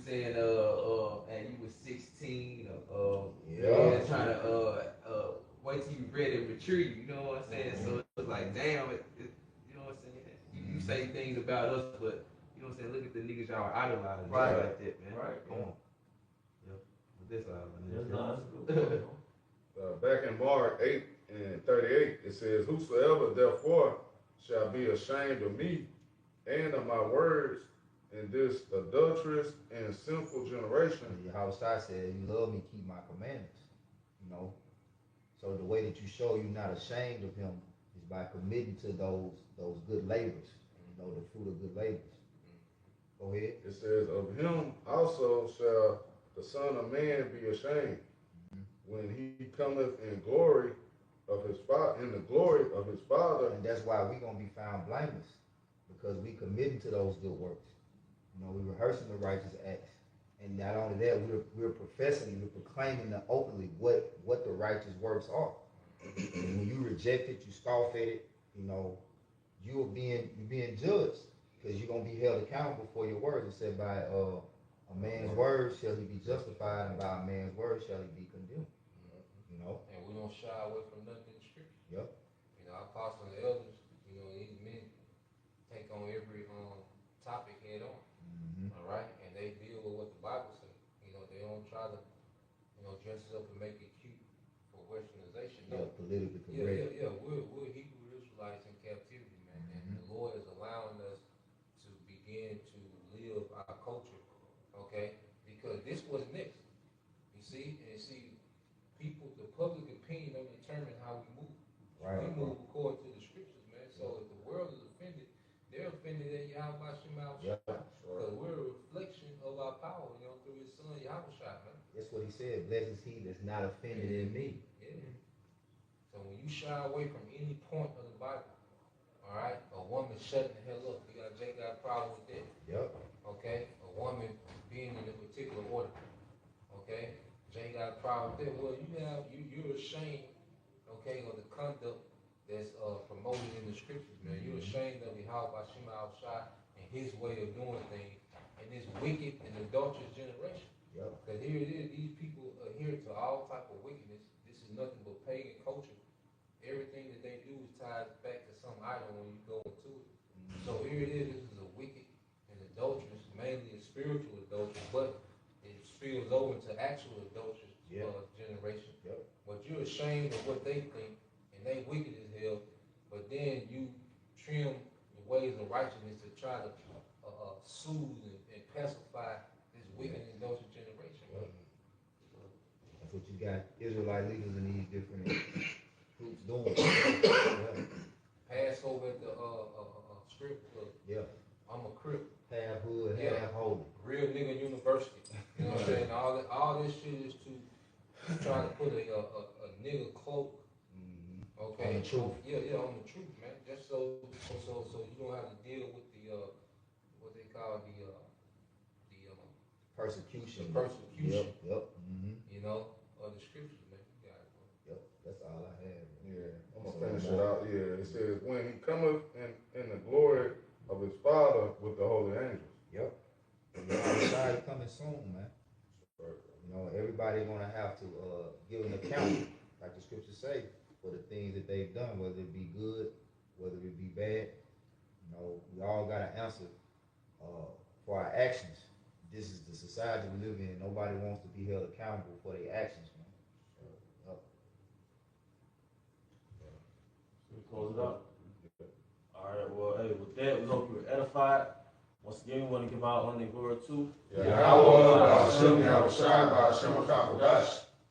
was 16, trying to wait till you ready to retrieve. You know what I'm saying? So it was like, damn, you know what I'm saying? You say things about us, but you know what I'm saying? Look at the niggas y'all idolizing like that, man. Come on. But this back in Mark 8 and 38, it says, whosoever therefore shall be ashamed of me and of my words in this adulterous and sinful generation. Yahweh said, you love me, keep my commandments. So the way that you show you're not ashamed of him is by committing to those good labors, the fruit of good labors. Go ahead. It says, of him also shall the Son of Man be ashamed when he cometh in glory of his Father, in the glory of his Father. And that's why we're gonna be found blameless, because we committing to those good works. We're rehearsing the righteous acts. And not only that, we're professing, we're proclaiming openly what the righteous works are. And when you reject it, you scoff at it, you're being judged, because you're gonna be held accountable for your words. It said, by a man's word shall he be justified, and by a man's word shall he be condemned. And we don't shy away from nothing in the scripture. Our apostles and elders, these men take on every topic head on. All right, and they deal with what the Bible says. They don't try dresses up and make it cute for westernization. Yeah, No. politically Yeah, correct. we're Hebrew Israelites in captivity, man, and the Lord is allowing us to begin to live our culture, okay? Because this was next. You see, people, the public opinion don't determine how we move. Right. We move according to the scriptures, man. So if the world is offended, they're offended at Yahweh Shema. Yeah, Because we're a reflection of our power, through His Son Yahweh, man. that's what he said. Blessed is he that's not offended in me. Yeah. So when you shy away from any point of the Bible, all right, a woman shutting the hell up. Jay got a problem with that. Yep. Okay, a woman being in a particular order. Okay, Jay got a problem with that. Well, you're ashamed, okay, of the conduct that's promoted in the scriptures, man. You're ashamed of Yahweh Shema Shai and his way of doing things in this wicked and adulterous generation. Yep. Because here it is, these people adhere to all type of wickedness. This is nothing but pagan culture. Everything that they do is tied back to some idol when you go into it. So here it is, this is a wicked and adulterous, mainly a spiritual adulterous, but it spills over into actual adulterous generation. Yep. But you're ashamed of what they think, and they wicked as hell, but then you trim the ways of righteousness to try to soothe and pacify this wicked and adulterous generation. Yep. That's what you got Israelite leaders in these different groups doing. Yeah. Passover at the strip club. Yeah. I'm a crip. Half hood, half holy. Real nigga university. You know what I'm saying? All this shit is to try to put a nigga cloak. Okay. On the truth. Yeah, on the truth, man. Just so you don't have to deal with the what they call the persecution. Persecution. Yep. Of the scriptures, man. You got it, bro. Yep. That's all I have. Yeah, I'm gonna finish it out. Yeah, it says when he cometh in the glory of his Father with the holy angels. Yep. Outside coming soon, man. Everybody gonna have to give an account, like the scriptures say, for the things that they've done, whether it be good, whether it be bad. We all gotta answer for our actions. This is the society we live in. Nobody wants to be held accountable for their actions, man. We close it up. All right. Well, hey, with that, we hope you were edified. Once again, we want to give our honor and glory to. I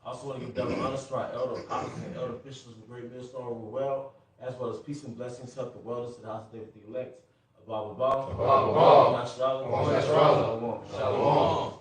also want to give double honors to our elder apostles and elder officials of Great Millstone over well, as well as peace and blessings, health and wellness to the house of David the elect. Abba, Abba, Shalom. Shalom.